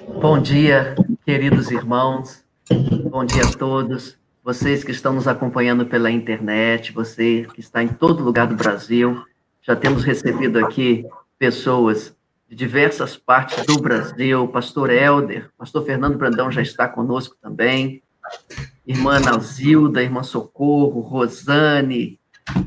Bom dia, queridos irmãos. Bom dia a todos. Vocês que estão nos acompanhando pela internet, você que está em todo lugar do Brasil. Já temos recebido aqui pessoas de diversas partes do Brasil. Pastor Helder, pastor Fernando Brandão já está conosco também. Irmã Nalzilda, irmã Socorro, Rosane,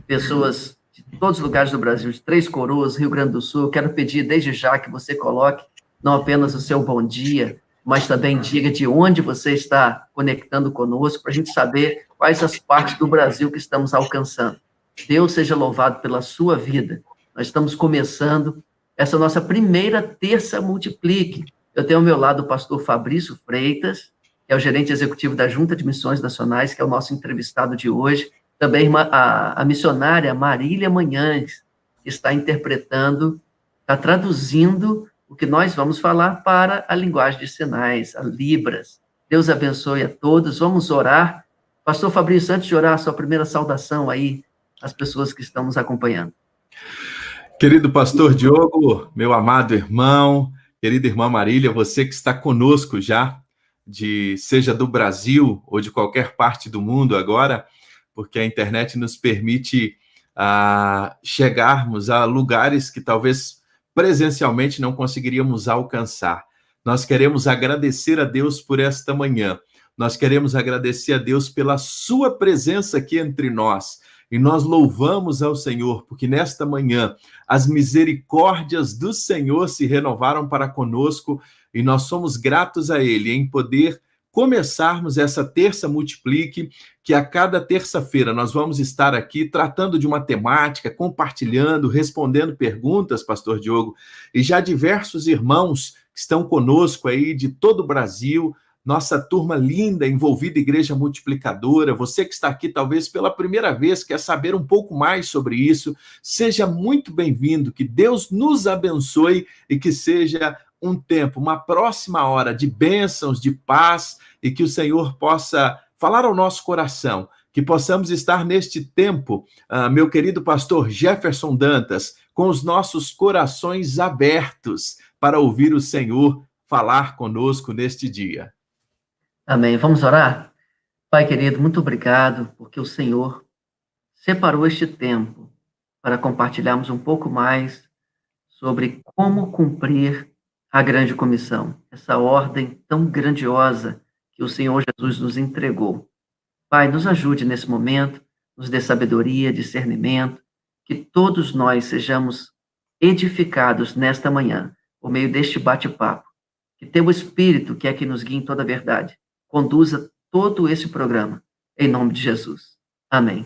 pessoas de todos os lugares do Brasil, de Três Coroas, Rio Grande do Sul. Eu quero pedir desde já que você coloque não apenas o seu bom dia, mas também diga de onde você está conectando conosco, para a gente saber quais as partes do Brasil que estamos alcançando. Deus seja louvado pela sua vida. Nós estamos começando essa nossa primeira terça Multiplique. Eu tenho ao meu lado o pastor Fabrício Freitas, que é o gerente executivo da Junta de Missões Nacionais, que é o nosso entrevistado de hoje. Também a missionária Marília Manhães, que está interpretando, está traduzindo o que nós vamos falar para a linguagem de sinais, a Libras. Deus abençoe a todos. Vamos orar. Pastor Fabrício, antes de orar, a sua primeira saudação aí às pessoas que estão nos acompanhando. Querido pastor Diogo, meu amado irmão, querida irmã Marília, você que está conosco já, seja do Brasil ou de qualquer parte do mundo agora, porque a internet nos permite chegarmos a lugares que talvez presencialmente não conseguiríamos alcançar. Nós queremos agradecer a Deus por esta manhã. Nós queremos agradecer a Deus pela sua presença aqui entre nós. E nós louvamos ao Senhor, porque nesta manhã as misericórdias do Senhor se renovaram para conosco e nós somos gratos a Ele em poder começarmos essa terça Multiplique, que a cada terça-feira nós vamos estar aqui tratando de uma temática, compartilhando, respondendo perguntas, pastor Diogo, e já diversos irmãos que estão conosco aí de todo o Brasil, nossa turma linda, envolvida Igreja Multiplicadora, você que está aqui talvez pela primeira vez, quer saber um pouco mais sobre isso, seja muito bem-vindo, que Deus nos abençoe e que seja um tempo, uma próxima hora de bênçãos, de paz, e que o Senhor possa falar ao nosso coração, que possamos estar neste tempo, meu querido pastor Jefferson Dantas, com os nossos corações abertos para ouvir o Senhor falar conosco neste dia. Amém. Vamos orar? Pai querido, muito obrigado, porque o Senhor separou este tempo para compartilharmos um pouco mais sobre como cumprir a grande comissão, essa ordem tão grandiosa que o Senhor Jesus nos entregou. Pai, nos ajude nesse momento, nos dê sabedoria, discernimento, que todos nós sejamos edificados nesta manhã, por meio deste bate-papo. Que teu Espírito, que é que nos guia em toda a verdade, conduza todo esse programa, em nome de Jesus. Amém.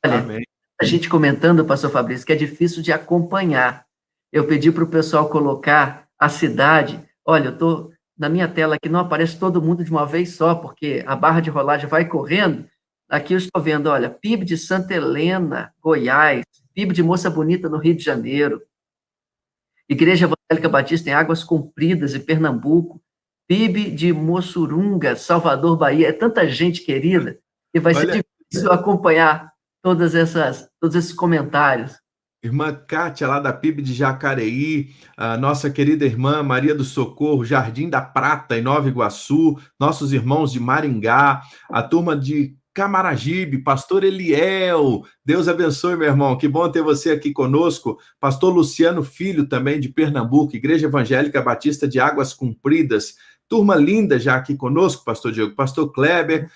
Olha, Amém. A gente comentando, pastor Fabrício, que é difícil de acompanhar. Eu pedi para o pessoal colocar a cidade. Olha, eu estou na minha tela aqui, não aparece todo mundo de uma vez só, porque a barra de rolagem vai correndo. Aqui eu estou vendo, olha, PIB de Santa Helena, Goiás, PIB de Moça Bonita, no Rio de Janeiro, Igreja Evangélica Batista em Águas Compridas, em Pernambuco, PIB de Mossurunga, Salvador, Bahia. É tanta gente querida que vai ser difícil acompanhar todos esses comentários. Irmã Kátia, lá da PIB de Jacareí, a nossa querida irmã Maria do Socorro, Jardim da Prata, em Nova Iguaçu, nossos irmãos de Maringá, a turma de Camaragibe, pastor Eliel, Deus abençoe, meu irmão, que bom ter você aqui conosco, pastor Luciano Filho, também de Pernambuco, Igreja Evangélica Batista de Águas Compridas, turma linda já aqui conosco, pastor Diego, pastor Kleber,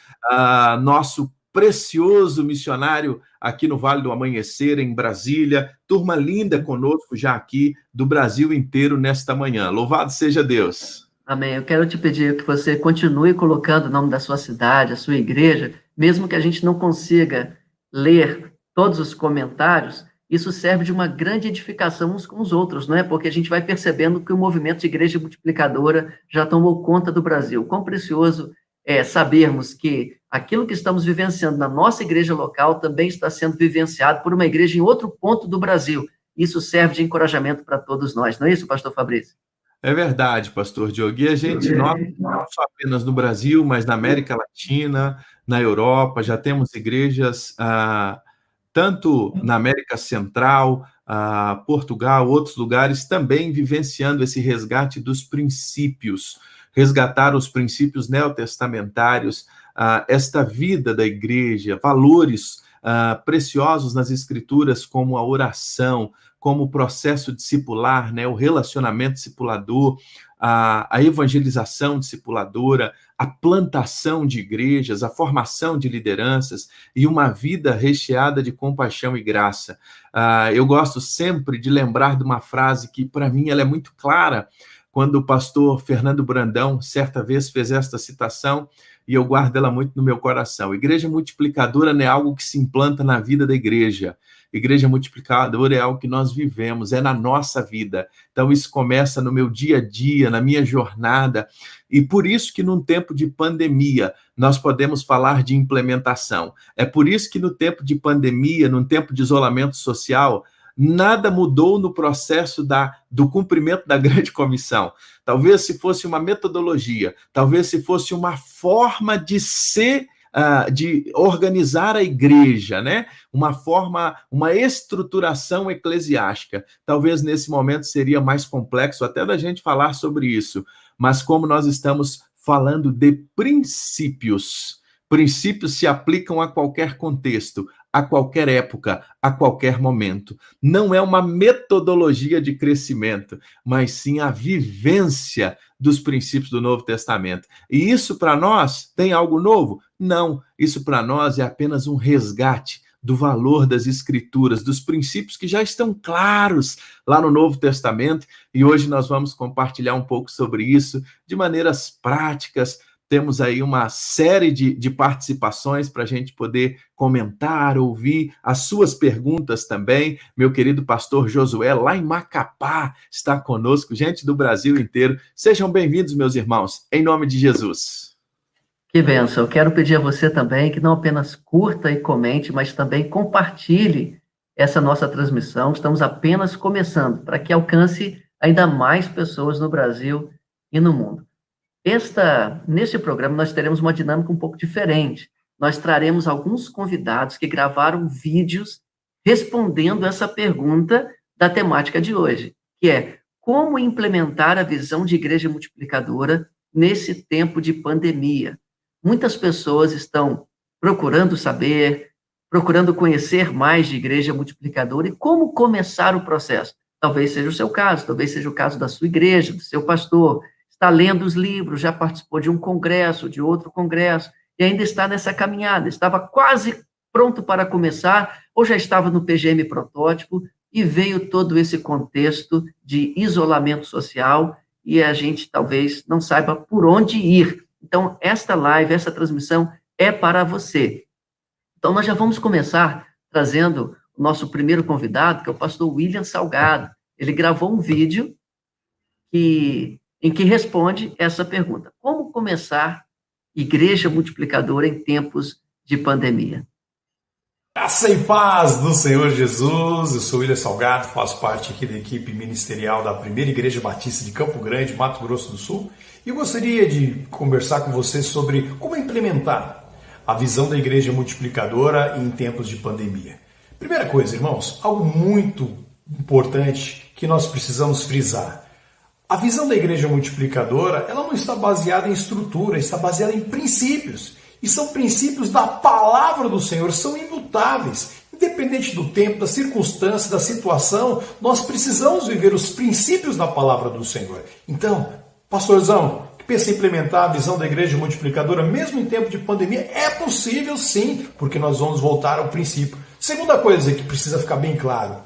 nosso precioso missionário aqui no Vale do Amanhecer, em Brasília, turma linda conosco já aqui do Brasil inteiro nesta manhã. Louvado seja Deus. Amém. Eu quero te pedir que você continue colocando o nome da sua cidade, a sua igreja, mesmo que a gente não consiga ler todos os comentários, isso serve de uma grande edificação uns com os outros, não é? Porque a gente vai percebendo que o movimento de igreja multiplicadora já tomou conta do Brasil. Quão precioso é sabermos que aquilo que estamos vivenciando na nossa igreja local também está sendo vivenciado por uma igreja em outro ponto do Brasil. Isso serve de encorajamento para todos nós, não é isso, pastor Fabrício? É verdade, pastor Diogo. E a gente, nós, não só apenas no Brasil, mas na América Latina, na Europa, já temos igrejas tanto na América Central, Portugal, outros lugares, também vivenciando esse resgate dos princípios, resgatar os princípios neotestamentários, esta vida da igreja, valores preciosos nas escrituras, como a oração, como o processo discipular, né, o relacionamento discipulador, a evangelização discipuladora, a plantação de igrejas, a formação de lideranças e uma vida recheada de compaixão e graça. Eu gosto sempre de lembrar de uma frase que, para mim, ela é muito clara, quando o pastor Fernando Brandão, certa vez, fez esta citação, e eu guardo ela muito no meu coração. Igreja multiplicadora não é algo que se implanta na vida da igreja. Igreja multiplicadora é algo que nós vivemos, é na nossa vida. Então, isso começa no meu dia a dia, na minha jornada, e por isso que num tempo de pandemia, nós podemos falar de implementação. É por isso que no tempo de pandemia, num tempo de isolamento social, nada mudou no processo do cumprimento da grande comissão. Talvez se fosse uma metodologia, talvez se fosse uma forma de ser, de organizar a igreja, né? Uma estruturação eclesiástica. Talvez nesse momento seria mais complexo até da gente falar sobre isso, mas como nós estamos falando de princípios, princípios se aplicam a qualquer contexto, a qualquer época, a qualquer momento. Não é uma metodologia de crescimento, mas sim a vivência dos princípios do Novo Testamento. E isso para nós tem algo novo? Não, isso para nós é apenas um resgate do valor das Escrituras, dos princípios que já estão claros lá no Novo Testamento, e hoje nós vamos compartilhar um pouco sobre isso de maneiras práticas. Temos aí uma série de participações para a gente poder comentar, ouvir as suas perguntas também. Meu querido pastor Josué, lá em Macapá, está conosco, gente do Brasil inteiro. Sejam bem-vindos, meus irmãos, em nome de Jesus. Que bênção. Eu quero pedir a você também que não apenas curta e comente, mas também compartilhe essa nossa transmissão. Estamos apenas começando, para que alcance ainda mais pessoas no Brasil e no mundo. Nesse programa, nós teremos uma dinâmica um pouco diferente. Nós traremos alguns convidados que gravaram vídeos respondendo essa pergunta da temática de hoje, que é como implementar a visão de igreja multiplicadora nesse tempo de pandemia. Muitas pessoas estão procurando saber, procurando conhecer mais de igreja multiplicadora e como começar o processo. Talvez seja o seu caso, talvez seja o caso da sua igreja, do seu pastor. Está lendo os livros, já participou de um congresso, de outro congresso, e ainda está nessa caminhada, estava quase pronto para começar, ou já estava no PGM protótipo, e veio todo esse contexto de isolamento social, e a gente talvez não saiba por onde ir. Então, esta live, essa transmissão é para você. Então, nós já vamos começar trazendo o nosso primeiro convidado, que é o pastor William Salgado. Ele gravou um vídeo em que responde essa pergunta: como começar igreja multiplicadora em tempos de pandemia? Graça e paz do Senhor Jesus. Eu sou William Salgado, faço parte aqui da equipe ministerial da Primeira Igreja Batista de Campo Grande, Mato Grosso do Sul, e eu gostaria de conversar com você sobre como implementar a visão da igreja multiplicadora em tempos de pandemia. Primeira coisa, irmãos, algo muito importante que nós precisamos frisar. A visão da igreja multiplicadora, ela não está baseada em estrutura, está baseada em princípios. E são princípios da palavra do Senhor, são imutáveis. Independente do tempo, da circunstância, da situação, nós precisamos viver os princípios da palavra do Senhor. Então, pastorzão, que pensa em implementar a visão da igreja multiplicadora, mesmo em tempo de pandemia, é possível sim, porque nós vamos voltar ao princípio. Segunda coisa que precisa ficar bem claro: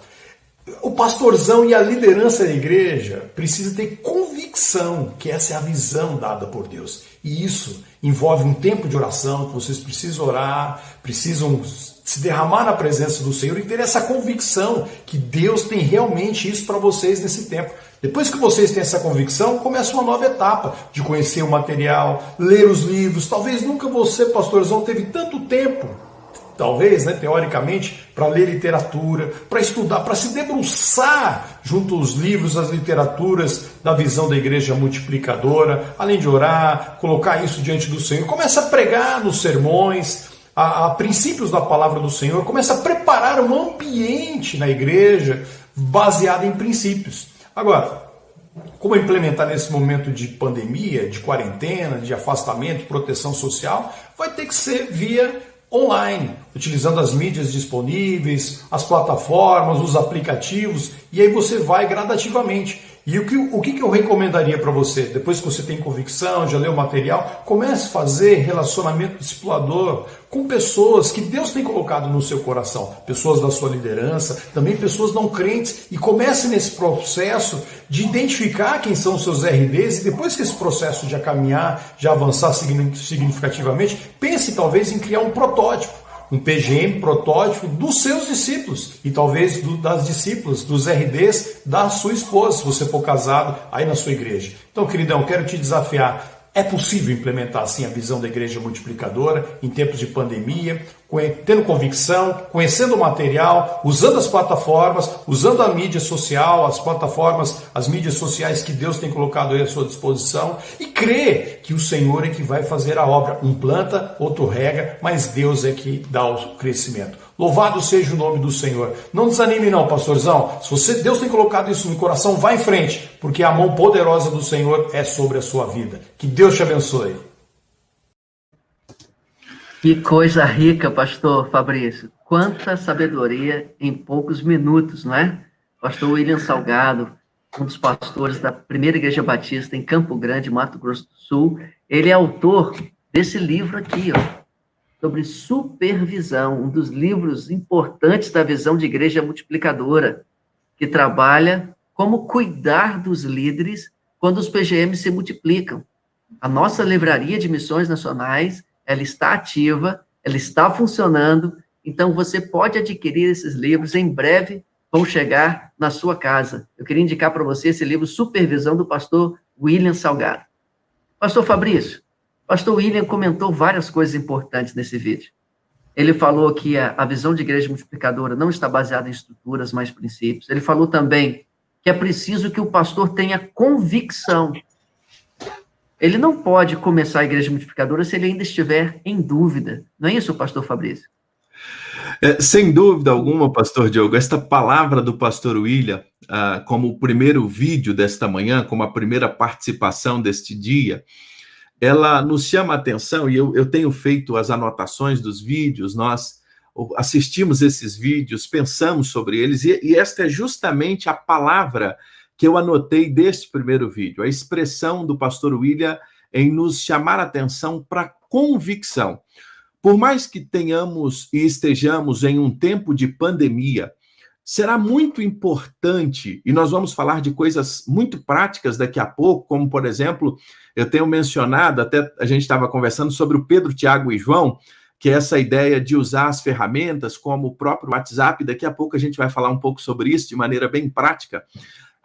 o pastorzão e a liderança da igreja precisa ter convicção que essa é a visão dada por Deus. E isso envolve um tempo de oração, que vocês precisam orar, precisam se derramar na presença do Senhor e ter essa convicção que Deus tem realmente isso para vocês nesse tempo. Depois que vocês têm essa convicção, começa uma nova etapa de conhecer o material, ler os livros. Talvez nunca você, pastorzão, teve tanto tempo, talvez, teoricamente, para ler literatura, para estudar, para se debruçar junto aos livros, às literaturas da visão da igreja multiplicadora, além de orar, colocar isso diante do Senhor. Começa a pregar nos sermões, a princípios da palavra do Senhor, começa a preparar um ambiente na igreja, baseada em princípios. Agora, como implementar nesse momento de pandemia, de quarentena, de afastamento, proteção social, vai ter que ser via online, utilizando as mídias disponíveis, as plataformas, os aplicativos, e aí você vai gradativamente. E o que eu recomendaria para você? Depois que você tem convicção, já leu o material, comece a fazer relacionamento discipulador com pessoas que Deus tem colocado no seu coração, pessoas da sua liderança, também pessoas não crentes, e comece nesse processo de identificar quem são os seus RDs, e depois que esse processo já caminhar, já avançar significativamente, pense talvez em criar um protótipo, um PGM protótipo dos seus discípulos e talvez das discípulas, dos RDs da sua esposa, se você for casado aí na sua igreja. Então, queridão, quero te desafiar. É possível implementar assim a visão da igreja multiplicadora em tempos de pandemia, tendo convicção, conhecendo o material, usando as plataformas, usando a mídia social, as plataformas, as mídias sociais que Deus tem colocado aí à sua disposição, e crer que o Senhor é que vai fazer a obra. Um planta, outro rega, mas Deus é que dá o crescimento. Louvado seja o nome do Senhor. Não desanime não, pastorzão. Se Deus tem colocado isso no coração, vá em frente, porque a mão poderosa do Senhor é sobre a sua vida. Que Deus te abençoe. Que coisa rica, pastor Fabrício. Quanta sabedoria em poucos minutos, não é? Pastor William Salgado, um dos pastores da Primeira Igreja Batista em Campo Grande, Mato Grosso do Sul, ele é autor desse livro aqui, ó, sobre supervisão, um dos livros importantes da visão de igreja multiplicadora, que trabalha como cuidar dos líderes quando os PGMs se multiplicam. A nossa livraria de missões nacionais, ela está ativa, ela está funcionando, então você pode adquirir esses livros, em breve vão chegar na sua casa. Eu queria indicar para você esse livro, Supervisão, do pastor William Salgado. Pastor Fabrício, pastor William comentou várias coisas importantes nesse vídeo. Ele falou que a visão de igreja multiplicadora não está baseada em estruturas, mas princípios. Ele falou também que é preciso que o pastor tenha convicção. Ele não pode começar a igreja multiplicadora se ele ainda estiver em dúvida. Não é isso, pastor Fabrício? Sem dúvida alguma, pastor Diogo, esta palavra do pastor William, como o primeiro vídeo desta manhã, como a primeira participação deste dia, ela nos chama a atenção, e eu tenho feito as anotações dos vídeos, nós assistimos esses vídeos, pensamos sobre eles, e esta é justamente a palavra que eu anotei deste primeiro vídeo, a expressão do pastor William em nos chamar a atenção para convicção. Por mais que tenhamos e estejamos em um tempo de pandemia, será muito importante, e nós vamos falar de coisas muito práticas daqui a pouco, como, por exemplo, eu tenho mencionado, até a gente estava conversando sobre o Pedro, Tiago e João, que é essa ideia de usar as ferramentas como o próprio WhatsApp. Daqui a pouco a gente vai falar um pouco sobre isso de maneira bem prática.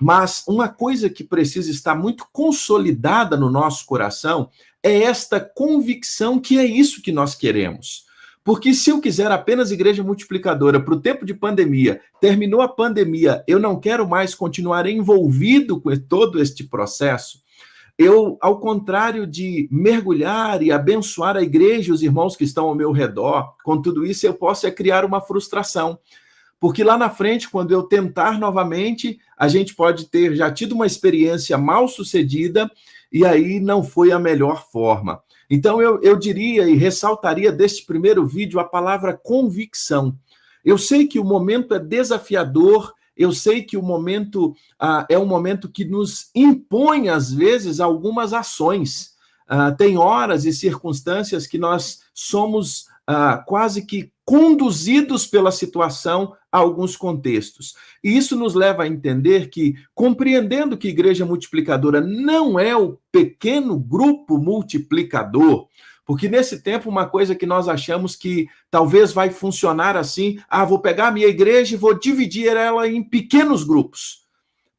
Mas uma coisa que precisa estar muito consolidada no nosso coração é esta convicção que é isso que nós queremos. Porque se eu quiser apenas igreja multiplicadora para o tempo de pandemia, terminou a pandemia, eu não quero mais continuar envolvido com todo este processo, eu, ao contrário de mergulhar e abençoar a igreja e os irmãos que estão ao meu redor, com tudo isso eu posso criar uma frustração. Porque lá na frente, quando eu tentar novamente, a gente pode ter já tido uma experiência mal sucedida e aí não foi a melhor forma. Então eu diria e ressaltaria deste primeiro vídeo a palavra convicção. Eu sei que o momento é desafiador, eu sei que o momento é um momento que nos impõe, às vezes, algumas ações. Tem horas e circunstâncias que nós somos quase que conduzidos pela situação a alguns contextos. E isso nos leva a entender que, compreendendo que igreja multiplicadora não é o pequeno grupo multiplicador, porque nesse tempo uma coisa que nós achamos que talvez vai funcionar assim, vou pegar a minha igreja e vou dividir ela em pequenos grupos.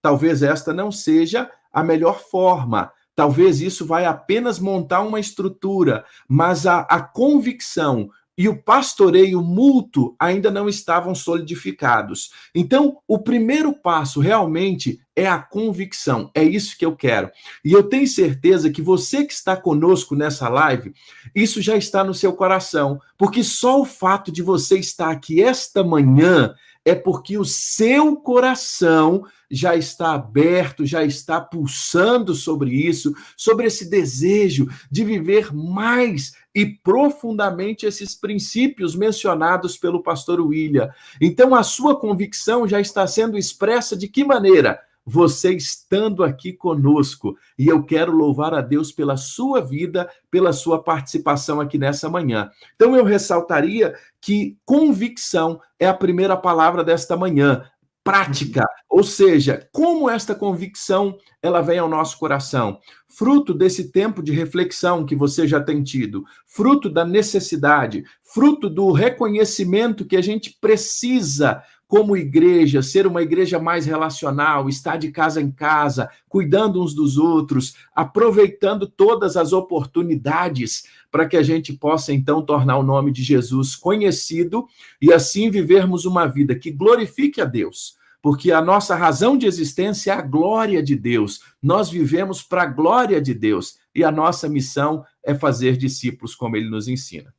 Talvez esta não seja a melhor forma. Talvez isso vai apenas montar uma estrutura, mas a convicção e o pastoreio mútuo ainda não estavam solidificados. Então, o primeiro passo realmente é a convicção. É isso que eu quero. E eu tenho certeza que você que está conosco nessa live, isso já está no seu coração, porque só o fato de você estar aqui esta manhã é porque o seu coração já está aberto, já está pulsando sobre isso, sobre esse desejo de viver mais e profundamente esses princípios mencionados pelo pastor William. Então, a sua convicção já está sendo expressa de que maneira? Você estando aqui conosco. E eu quero louvar a Deus pela sua vida, pela sua participação aqui nessa manhã. Então, eu ressaltaria que convicção é a primeira palavra desta manhã. Prática, ou seja, como esta convicção ela vem ao nosso coração? Fruto desse tempo de reflexão que você já tem tido, fruto da necessidade, fruto do reconhecimento que a gente precisa como igreja, ser uma igreja mais relacional, estar de casa em casa, cuidando uns dos outros, aproveitando todas as oportunidades para que a gente possa, então, tornar o nome de Jesus conhecido e assim vivermos uma vida que glorifique a Deus, porque a nossa razão de existência é a glória de Deus. Nós vivemos para a glória de Deus e a nossa missão é fazer discípulos como ele nos ensina.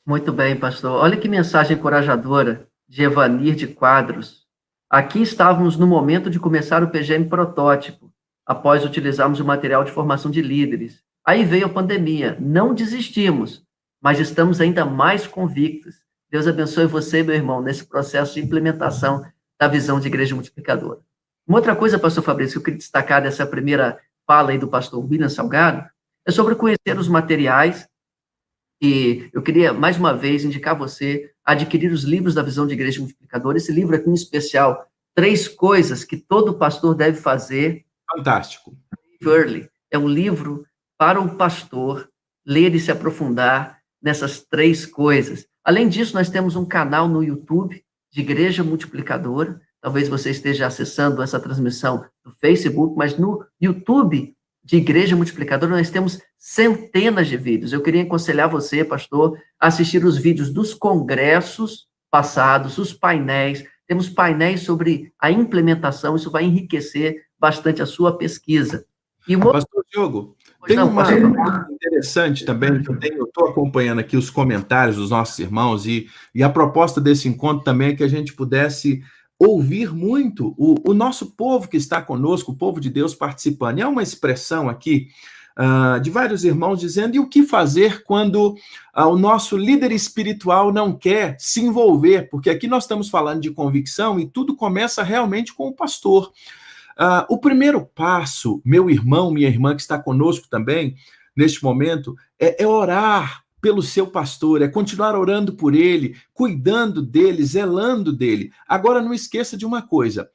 Muito bem, pastor. Olha que mensagem encorajadora de Evanir de Quadros. Aqui estávamos no momento de começar o PGM protótipo, após utilizarmos o material de formação de líderes. Aí veio a pandemia. Não desistimos, mas estamos ainda mais convictos. Deus abençoe você, meu irmão, nesse processo de implementação da visão de igreja multiplicadora. Uma outra coisa, pastor Fabrício, que eu queria destacar dessa primeira fala aí do pastor William Salgado, é sobre conhecer os materiais. E eu queria, mais uma vez, indicar você a adquirir os livros da Visão de Igreja Multiplicadora. Esse livro aqui, em especial, 3 coisas que todo pastor deve fazer. Fantástico. Early. É um livro para o pastor ler e se aprofundar nessas 3 coisas. Além disso, nós temos um canal no YouTube de Igreja Multiplicadora. Talvez você esteja acessando essa transmissão no Facebook, mas no YouTube de Igreja Multiplicadora, nós temos centenas de vídeos. Eu queria aconselhar você, pastor, a assistir os vídeos dos congressos passados, os painéis. Temos painéis sobre a implementação, isso vai enriquecer bastante a sua pesquisa. E Pastor Diogo, tem uma coisa interessante também, que eu estou acompanhando aqui os comentários dos nossos irmãos, e a proposta desse encontro também é que a gente pudesse ouvir muito o nosso povo que está conosco, o povo de Deus participando. E há uma expressão aqui de vários irmãos dizendo: e o que fazer quando o nosso líder espiritual não quer se envolver? Porque aqui nós estamos falando de convicção e tudo começa realmente com o pastor. O primeiro passo, meu irmão, minha irmã que está conosco também, neste momento, é orar pelo seu pastor, é continuar orando por ele, cuidando dele, zelando dele. Agora, não esqueça de uma coisa: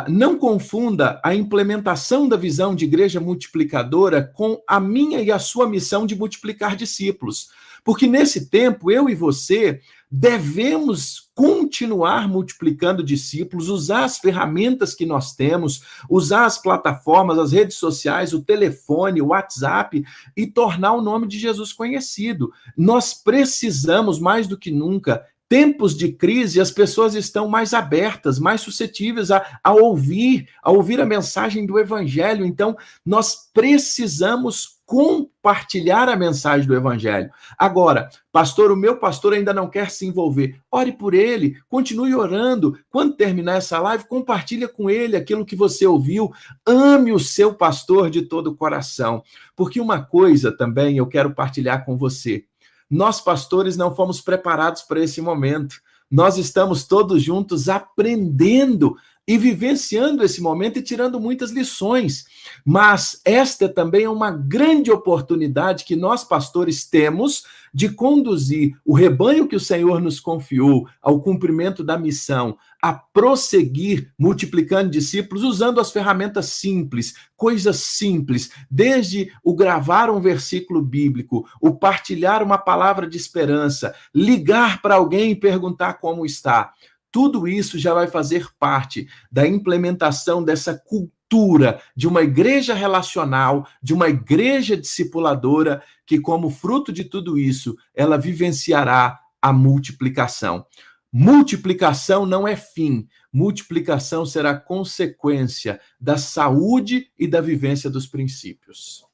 não confunda a implementação da visão de igreja multiplicadora com a minha e a sua missão de multiplicar discípulos. Porque nesse tempo, eu e você devemos continuar multiplicando discípulos, usar as ferramentas que nós temos, usar as plataformas, as redes sociais, o telefone, o WhatsApp, e tornar o nome de Jesus conhecido. Nós precisamos, mais do que nunca, tempos de crise, as pessoas estão mais abertas, mais suscetíveis a ouvir a mensagem do Evangelho. Então, nós precisamos compartilhar a mensagem do Evangelho. Agora, pastor, o meu pastor ainda não quer se envolver. Ore por ele, continue orando. Quando terminar essa live, compartilha com ele aquilo que você ouviu. Ame o seu pastor de todo o coração. Porque uma coisa também eu quero partilhar com você: nós, pastores, não fomos preparados para esse momento. Nós estamos todos juntos aprendendo e vivenciando esse momento e tirando muitas lições. Mas esta também é uma grande oportunidade que nós, pastores, temos de conduzir o rebanho que o Senhor nos confiou ao cumprimento da missão, a prosseguir multiplicando discípulos, usando as ferramentas simples, coisas simples, desde o gravar um versículo bíblico, o partilhar uma palavra de esperança, ligar para alguém e perguntar como está. Tudo isso já vai fazer parte da implementação dessa cultura de uma igreja relacional, de uma igreja discipuladora, que, como fruto de tudo isso, ela vivenciará a multiplicação. Multiplicação não é fim, multiplicação será consequência da saúde e da vivência dos princípios.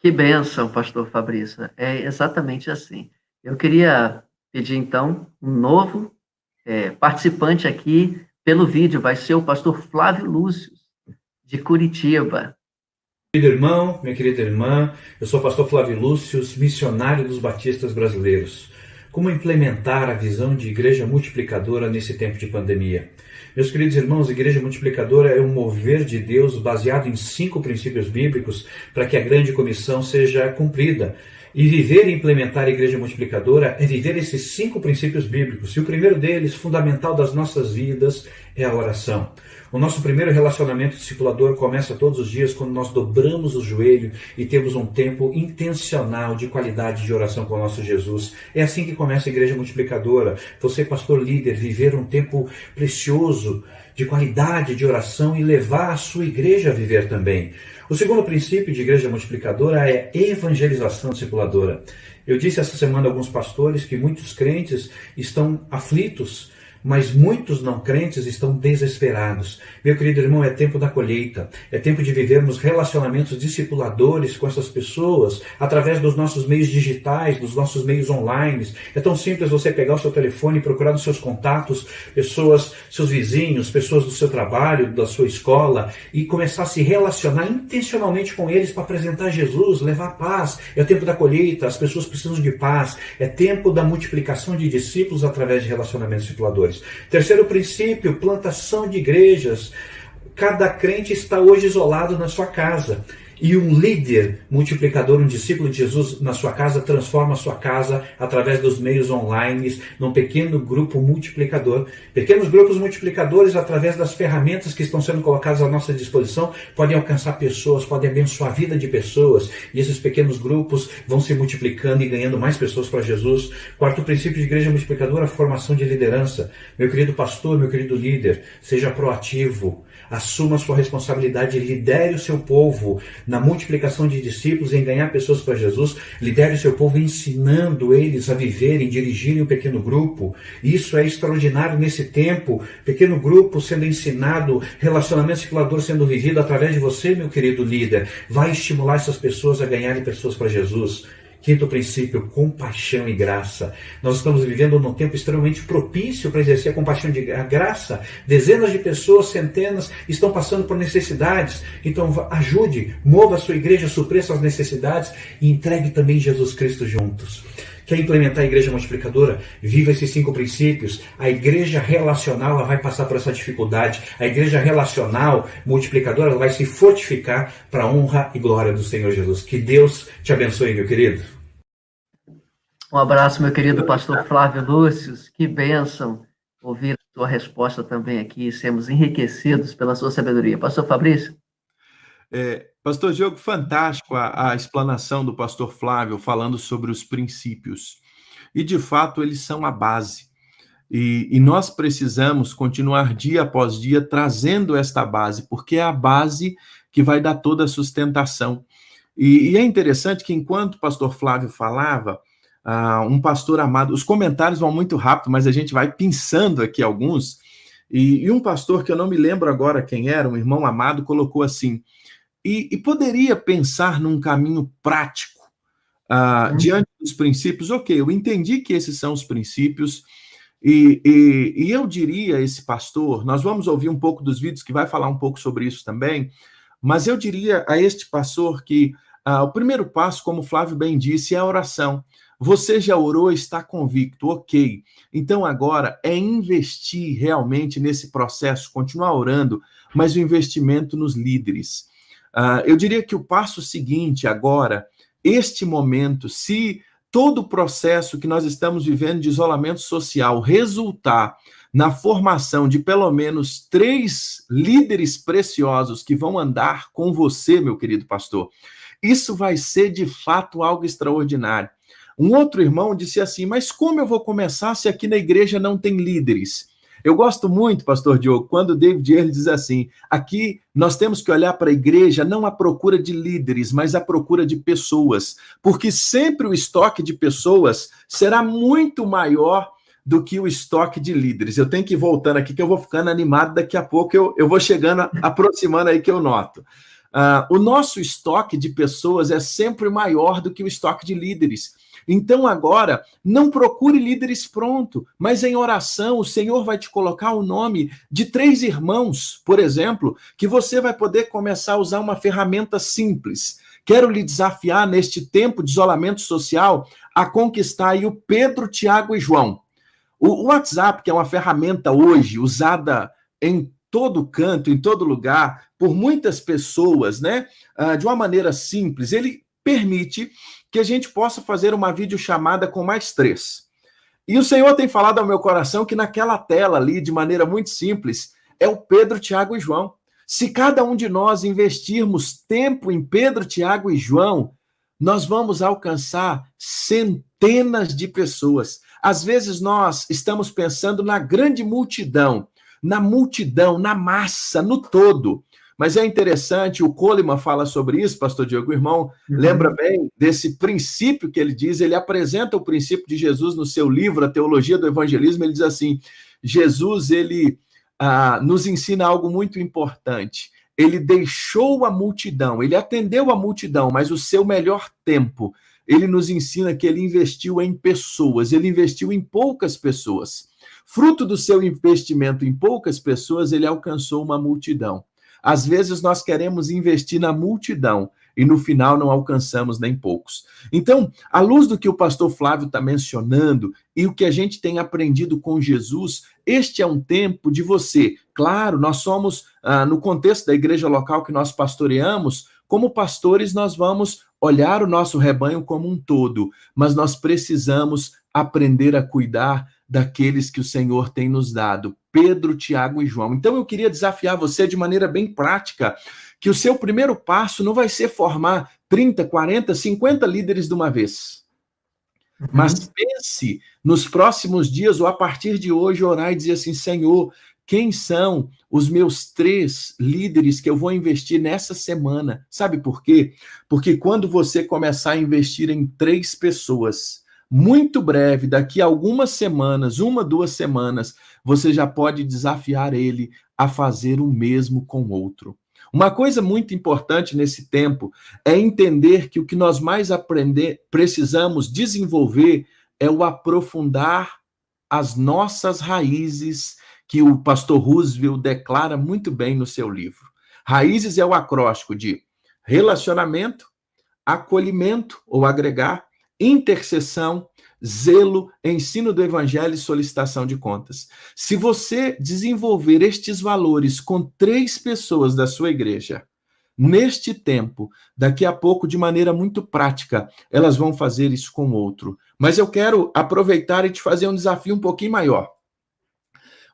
Que bênção, pastor Fabrício. É exatamente assim. Eu queria pedir, então, um novo participante aqui pelo vídeo vai ser o pastor Flávio Lúcio, de Curitiba. Meu querido irmão, minha querida irmã, eu sou o pastor Flávio Lúcio, missionário dos batistas brasileiros. Como implementar a visão de igreja multiplicadora nesse tempo de pandemia? Meus queridos irmãos, a igreja multiplicadora é um mover de Deus baseado em 5 princípios bíblicos para que a grande comissão seja cumprida. E viver e implementar a igreja multiplicadora é viver esses 5 princípios bíblicos. E o primeiro deles, fundamental das nossas vidas, é a oração. O nosso primeiro relacionamento discipulador começa todos os dias quando nós dobramos o joelho e temos um tempo intencional de qualidade de oração com o nosso Jesus. É assim que começa a igreja multiplicadora. Você, pastor líder, viver um tempo precioso de qualidade de oração e levar a sua igreja a viver também. O segundo princípio de igreja multiplicadora é evangelização discipuladora. Eu disse essa semana a alguns pastores que muitos crentes estão aflitos, mas muitos não crentes estão desesperados. Meu querido irmão, é tempo da colheita, é tempo de vivermos relacionamentos discipuladores com essas pessoas, através dos nossos meios digitais, dos nossos meios online. É tão simples você pegar o seu telefone e procurar nos seus contatos pessoas, seus vizinhos, pessoas do seu trabalho, da sua escola, e começar a se relacionar intencionalmente com eles para apresentar Jesus, levar paz. É o tempo da colheita, as pessoas precisam de paz. É tempo da multiplicação de discípulos através de relacionamentos discipuladores. Terceiro princípio, plantação de igrejas. Cada crente está hoje isolado na sua casa. E um líder multiplicador, um discípulo de Jesus na sua casa, transforma a sua casa através dos meios online num pequeno grupo multiplicador. Pequenos grupos multiplicadores, através das ferramentas que estão sendo colocadas à nossa disposição, podem alcançar pessoas, podem abençoar a vida de pessoas. E esses pequenos grupos vão se multiplicando e ganhando mais pessoas para Jesus. Quarto princípio de igreja multiplicadora, a formação de liderança. Meu querido pastor, meu querido líder, seja proativo. Assuma a sua responsabilidade, lidere o seu povo na multiplicação de discípulos, em ganhar pessoas para Jesus. Lidere o seu povo ensinando eles a viverem, dirigirem um pequeno grupo. Isso é extraordinário nesse tempo. Pequeno grupo sendo ensinado, relacionamento discipulador sendo vivido através de você, meu querido líder. Vai estimular essas pessoas a ganharem pessoas para Jesus. Quinto princípio, compaixão e graça. Nós estamos vivendo num tempo extremamente propício para exercer a compaixão e a graça. Dezenas de pessoas, centenas, estão passando por necessidades. Então ajude, mova a sua igreja a suprir essas necessidades e entregue também Jesus Cristo juntos. Quer implementar a igreja multiplicadora? Viva esses 5 princípios. A igreja relacional ela vai passar por essa dificuldade. A igreja relacional multiplicadora ela vai se fortificar para a honra e glória do Senhor Jesus. Que Deus te abençoe, meu querido. Um abraço, meu querido pastor Flávio Lúcio. Que bênção ouvir a sua resposta também aqui. Sermos enriquecidos pela sua sabedoria. Pastor Fabrício? Pastor Diogo, fantástico a explanação do pastor Flávio falando sobre os princípios. E, de fato, eles são a base. E nós precisamos continuar dia após dia trazendo esta base, porque é a base que vai dar toda a sustentação. E é interessante que, enquanto o pastor Flávio falava, um pastor amado... Os comentários vão muito rápido, mas a gente vai pensando aqui alguns. E um pastor, que eu não me lembro agora quem era, um irmão amado, colocou assim... E poderia pensar num caminho prático diante dos princípios. Ok, eu entendi que esses são os princípios, e eu diria a esse pastor, nós vamos ouvir um pouco dos vídeos que vai falar um pouco sobre isso também, mas eu diria a este pastor que o primeiro passo, como o Flávio bem disse, é a oração. Você já orou, está convicto, ok. Então agora é investir realmente nesse processo, continuar orando, mas o investimento nos líderes. Eu diria que o passo seguinte agora, este momento, se todo o processo que nós estamos vivendo de isolamento social resultar na formação de pelo menos 3 líderes preciosos que vão andar com você, meu querido pastor, isso vai ser de fato algo extraordinário. Um outro irmão disse assim, mas como eu vou começar se aqui na igreja não tem líderes? Eu gosto muito, pastor Diogo, quando o David Earle diz assim, aqui nós temos que olhar para a igreja não à procura de líderes, mas à procura de pessoas, porque sempre o estoque de pessoas será muito maior do que o estoque de líderes. Eu tenho que ir voltando aqui, que eu vou ficando animado, daqui a pouco eu vou chegando, aproximando aí que eu noto. O nosso estoque de pessoas é sempre maior do que o estoque de líderes. Então agora, não procure líderes pronto, mas em oração o Senhor vai te colocar o nome de 3 irmãos, por exemplo, que você vai poder começar a usar uma ferramenta simples. Quero lhe desafiar neste tempo de isolamento social a conquistar aí o Pedro, Tiago e João. O WhatsApp, que é uma ferramenta hoje usada em todo canto, em todo lugar, por muitas pessoas, né? De uma maneira simples, ele permite que a gente possa fazer uma videochamada com mais 3. E o Senhor tem falado ao meu coração que naquela tela ali, de maneira muito simples, é o Pedro, Tiago e João. Se cada um de nós investirmos tempo em Pedro, Tiago e João, nós vamos alcançar centenas de pessoas. Às vezes nós estamos pensando na grande multidão, na massa, no todo. Mas é interessante, o Coleman fala sobre isso, pastor Diogo, irmão, lembra bem desse princípio que ele diz, ele apresenta o princípio de Jesus no seu livro, A Teologia do Evangelismo, ele diz assim, Jesus, ele nos ensina algo muito importante, ele deixou a multidão, ele atendeu a multidão, mas o seu melhor tempo, ele nos ensina que ele investiu em pessoas, ele investiu em poucas pessoas. Fruto do seu investimento em poucas pessoas, ele alcançou uma multidão. Às vezes nós queremos investir na multidão e no final não alcançamos nem poucos. Então, à luz do que o pastor Flávio está mencionando e o que a gente tem aprendido com Jesus, este é um tempo de você. Claro, nós somos, no contexto da igreja local que nós pastoreamos, como pastores nós vamos olhar o nosso rebanho como um todo, mas nós precisamos aprender a cuidar daqueles que o Senhor tem nos dado, Pedro, Tiago e João. Então eu queria desafiar você de maneira bem prática, que o seu primeiro passo não vai ser formar 30, 40, 50 líderes de uma vez. Mas pense nos próximos dias ou a partir de hoje orar e dizer assim, Senhor, quem são os meus 3 líderes que eu vou investir nessa semana? Sabe por quê? Porque quando você começar a investir em 3 pessoas, muito breve, daqui a algumas semanas, 1, 2 semanas, você já pode desafiar ele a fazer o mesmo com outro. Uma coisa muito importante nesse tempo é entender que o que nós mais precisamos desenvolver é o aprofundar as nossas raízes, que o pastor Roosevelt declara muito bem no seu livro. Raízes é o acróstico de relacionamento, acolhimento ou agregar, intercessão, zelo, ensino do evangelho e solicitação de contas. Se você desenvolver estes valores com 3 pessoas da sua igreja, neste tempo, daqui a pouco, de maneira muito prática, elas vão fazer isso com outro. Mas eu quero aproveitar e te fazer um desafio um pouquinho maior.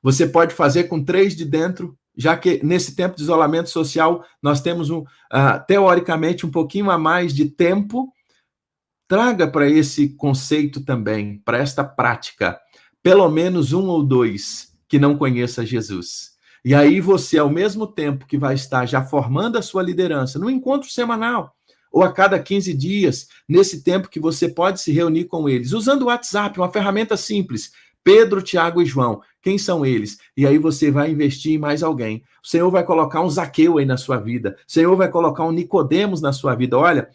Você pode fazer com 3 de dentro, já que nesse tempo de isolamento social, nós temos, teoricamente, um pouquinho a mais de tempo. Traga para esse conceito também, para esta prática, pelo menos 1 ou 2 que não conheça Jesus. E aí você, ao mesmo tempo que vai estar já formando a sua liderança, no encontro semanal, ou a cada 15 dias, nesse tempo que você pode se reunir com eles, usando o WhatsApp, uma ferramenta simples, Pedro, Tiago e João, quem são eles? E aí você vai investir em mais alguém. O Senhor vai colocar um Zaqueu aí na sua vida. O Senhor vai colocar um Nicodemos na sua vida. Olha,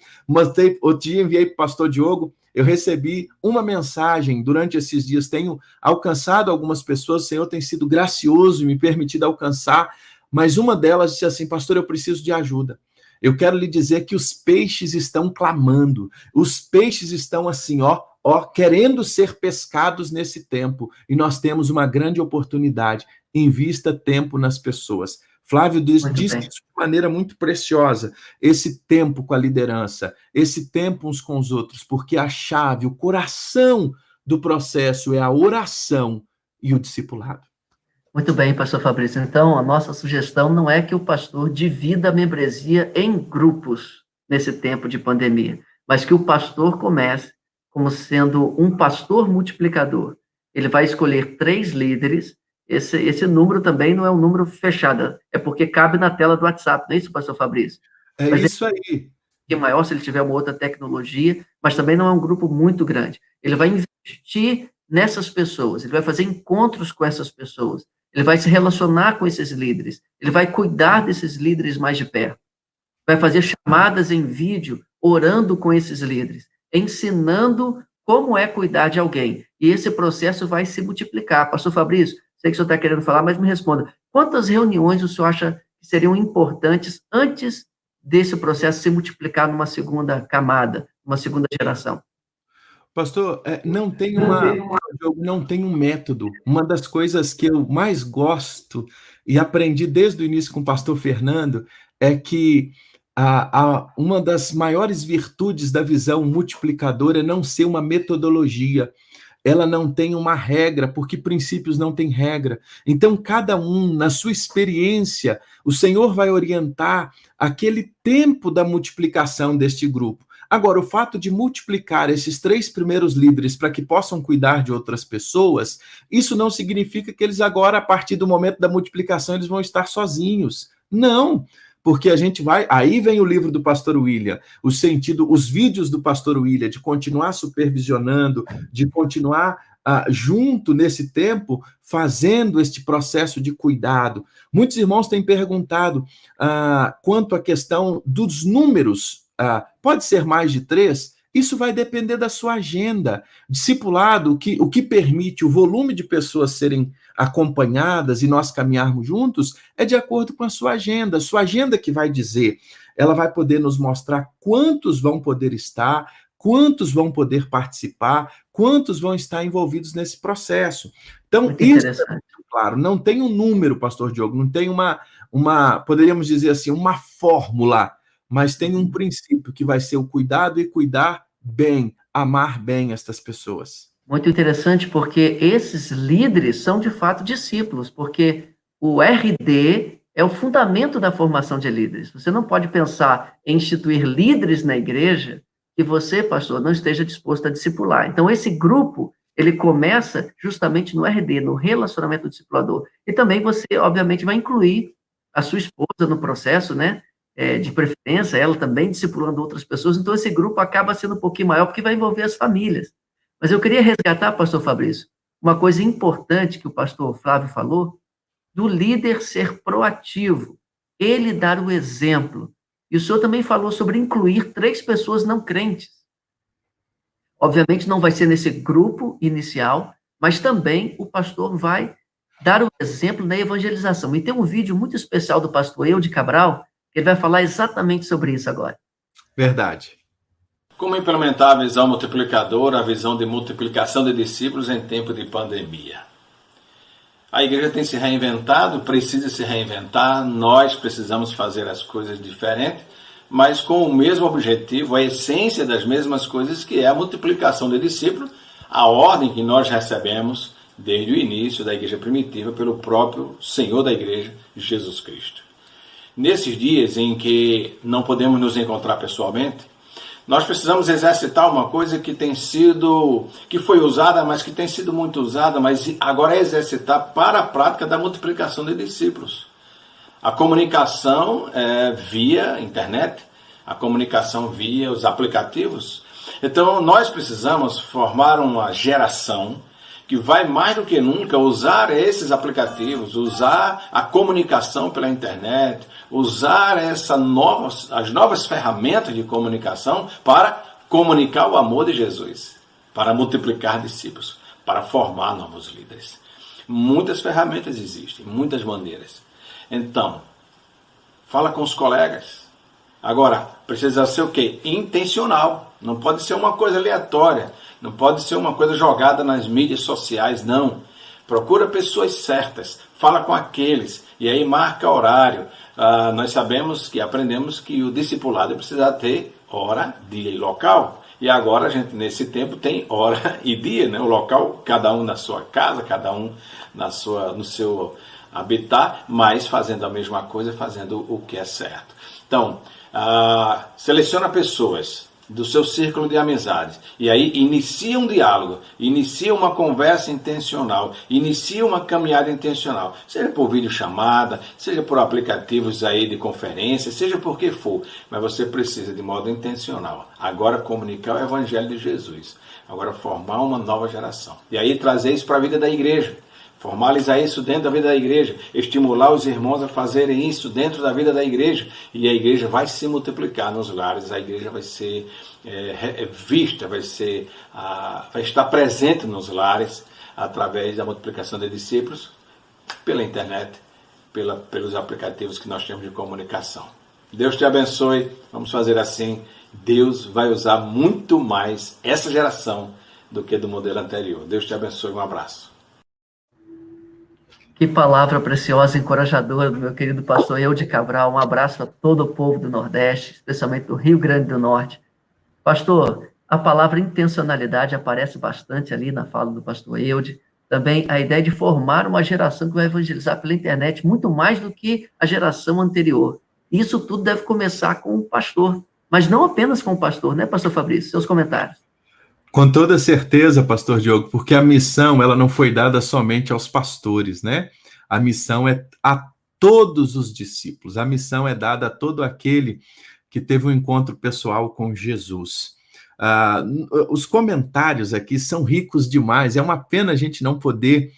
outro dia enviei para o pastor Diogo, eu recebi uma mensagem durante esses dias, tenho alcançado algumas pessoas, o Senhor tem sido gracioso e me permitido alcançar, mas uma delas disse assim, pastor, eu preciso de ajuda. Eu quero lhe dizer que os peixes estão clamando, os peixes estão assim, querendo ser pescados nesse tempo, e nós temos uma grande oportunidade. Invista tempo nas pessoas. Flávio disse isso de maneira muito preciosa, esse tempo com a liderança, esse tempo uns com os outros, porque a chave, o coração do processo é a oração e o discipulado. Muito bem, pastor Fabrício. Então, a nossa sugestão não é que o pastor divida a membresia em grupos nesse tempo de pandemia, mas que o pastor comece como sendo um pastor multiplicador. Ele vai escolher 3 líderes. Esse número também não é um número fechado, é porque cabe na tela do WhatsApp, não é isso, pastor Fabrício? Mas isso aí. É maior se ele tiver uma outra tecnologia, mas também não é um grupo muito grande. Ele vai investir nessas pessoas, ele vai fazer encontros com essas pessoas, ele vai se relacionar com esses líderes, ele vai cuidar desses líderes mais de perto, vai fazer chamadas em vídeo, orando com esses líderes, ensinando como é cuidar de alguém. E esse processo vai se multiplicar. Pastor Fabrício, sei que o senhor está querendo falar, mas me responda. Quantas reuniões o senhor acha que seriam importantes antes desse processo se multiplicar numa segunda camada, numa segunda geração? Pastor, não tem um método. Uma das coisas que eu mais gosto e aprendi desde o início com o pastor Fernando é que uma das maiores virtudes da visão multiplicadora é não ser uma metodologia. Ela não tem uma regra, porque princípios não têm regra. Então, cada um, na sua experiência, o Senhor vai orientar aquele tempo da multiplicação deste grupo. Agora, o fato de multiplicar esses 3 primeiros líderes para que possam cuidar de outras pessoas, isso não significa que eles agora, a partir do momento da multiplicação, eles vão estar sozinhos. Não, porque a gente vai... Aí vem o livro do pastor William, os vídeos do pastor William, de continuar supervisionando, de continuar junto nesse tempo, fazendo este processo de cuidado. Muitos irmãos têm perguntado quanto à questão dos números. Pode ser mais de 3? Isso vai depender da sua agenda. Discipulado, o que permite o volume de pessoas serem acompanhadas e nós caminharmos juntos, é de acordo com a sua agenda. A sua agenda que vai dizer, ela vai poder nos mostrar quantos vão poder estar, quantos vão poder participar, quantos vão estar envolvidos nesse processo. Então, isso é muito claro. Não tem um número, pastor Diogo, não tem poderíamos dizer assim, uma fórmula, mas tem um princípio que vai ser o cuidado e cuidar bem, amar bem estas pessoas. Muito interessante, porque esses líderes são, de fato, discípulos, porque o RD é o fundamento da formação de líderes. Você não pode pensar em instituir líderes na igreja que você, pastor, não esteja disposto a discipular. Então, esse grupo, ele começa justamente no RD, no relacionamento discipulador. E também você, obviamente, vai incluir a sua esposa no processo, né? De preferência, ela também discipulando outras pessoas, então esse grupo acaba sendo um pouquinho maior, porque vai envolver as famílias. Mas eu queria resgatar, pastor Fabrício, uma coisa importante que o pastor Flávio falou, do líder ser proativo, ele dar o exemplo. E o senhor também falou sobre incluir 3 pessoas não crentes. Obviamente não vai ser nesse grupo inicial, mas também o pastor vai dar o exemplo na evangelização. E tem um vídeo muito especial do pastor Eude Cabral, ele vai falar exatamente sobre isso agora. Verdade. Como implementar a visão multiplicadora, a visão de multiplicação de discípulos em tempo de pandemia? A igreja tem se reinventado, precisa se reinventar, nós precisamos fazer as coisas diferentes, mas com o mesmo objetivo, a essência das mesmas coisas, que é a multiplicação de discípulos, a ordem que nós recebemos desde o início da igreja primitiva pelo próprio Senhor da igreja, Jesus Cristo. Nesses dias em que não podemos nos encontrar pessoalmente, nós precisamos exercitar uma coisa que foi usada, mas que tem sido muito usada, mas agora é exercitar para a prática da multiplicação de discípulos. A comunicação via internet, a comunicação via os aplicativos. Então, nós precisamos formar uma geração que vai mais do que nunca usar esses aplicativos, usar a comunicação pela internet, usar as novas ferramentas de comunicação para comunicar o amor de Jesus, para multiplicar discípulos, para formar novos líderes. Muitas ferramentas existem, muitas maneiras. Então, fala com os colegas. Agora, precisa ser o quê? Intencional. Não pode ser uma coisa aleatória. Não pode ser uma coisa jogada nas mídias sociais, não. Procura pessoas certas. Fala com aqueles. E aí marca horário. Nós aprendemos que o discipulado precisa ter hora, dia e local. E agora a gente, nesse tempo, tem hora e dia, né? O local, cada um na sua casa, cada um no seu habitat, mas fazendo a mesma coisa, fazendo o que é certo. Então, seleciona pessoas do seu círculo de amizades, e aí inicia um diálogo, inicia uma conversa intencional, inicia uma caminhada intencional, seja por videochamada, seja por aplicativos aí de conferência, seja por que for, mas você precisa de modo intencional, agora comunicar o Evangelho de Jesus, agora formar uma nova geração, e aí trazer isso para a vida da igreja, Formalizar isso dentro da vida da igreja, estimular os irmãos a fazerem isso dentro da vida da igreja, e a igreja vai se multiplicar nos lares, a igreja vai ser vista, vai estar presente nos lares, através da multiplicação de discípulos, pela internet, pelos aplicativos que nós temos de comunicação. Deus te abençoe, vamos fazer assim, Deus vai usar muito mais essa geração do que do modelo anterior. Deus te abençoe, um abraço. Que palavra preciosa, encorajadora do meu querido pastor Eude Cabral. Um abraço a todo o povo do Nordeste, especialmente do Rio Grande do Norte. Pastor, a palavra intencionalidade aparece bastante ali na fala do pastor Eude. Também a ideia de formar uma geração que vai evangelizar pela internet, muito mais do que a geração anterior. Isso tudo deve começar com o pastor, mas não apenas com o pastor, né, pastor Fabrício? Seus comentários. Com toda certeza, pastor Diogo, porque a missão ela não foi dada somente aos pastores, né? A missão é a todos os discípulos. A missão é dada a todo aquele que teve um encontro pessoal com Jesus. Os comentários aqui são ricos demais. É uma pena a gente não poder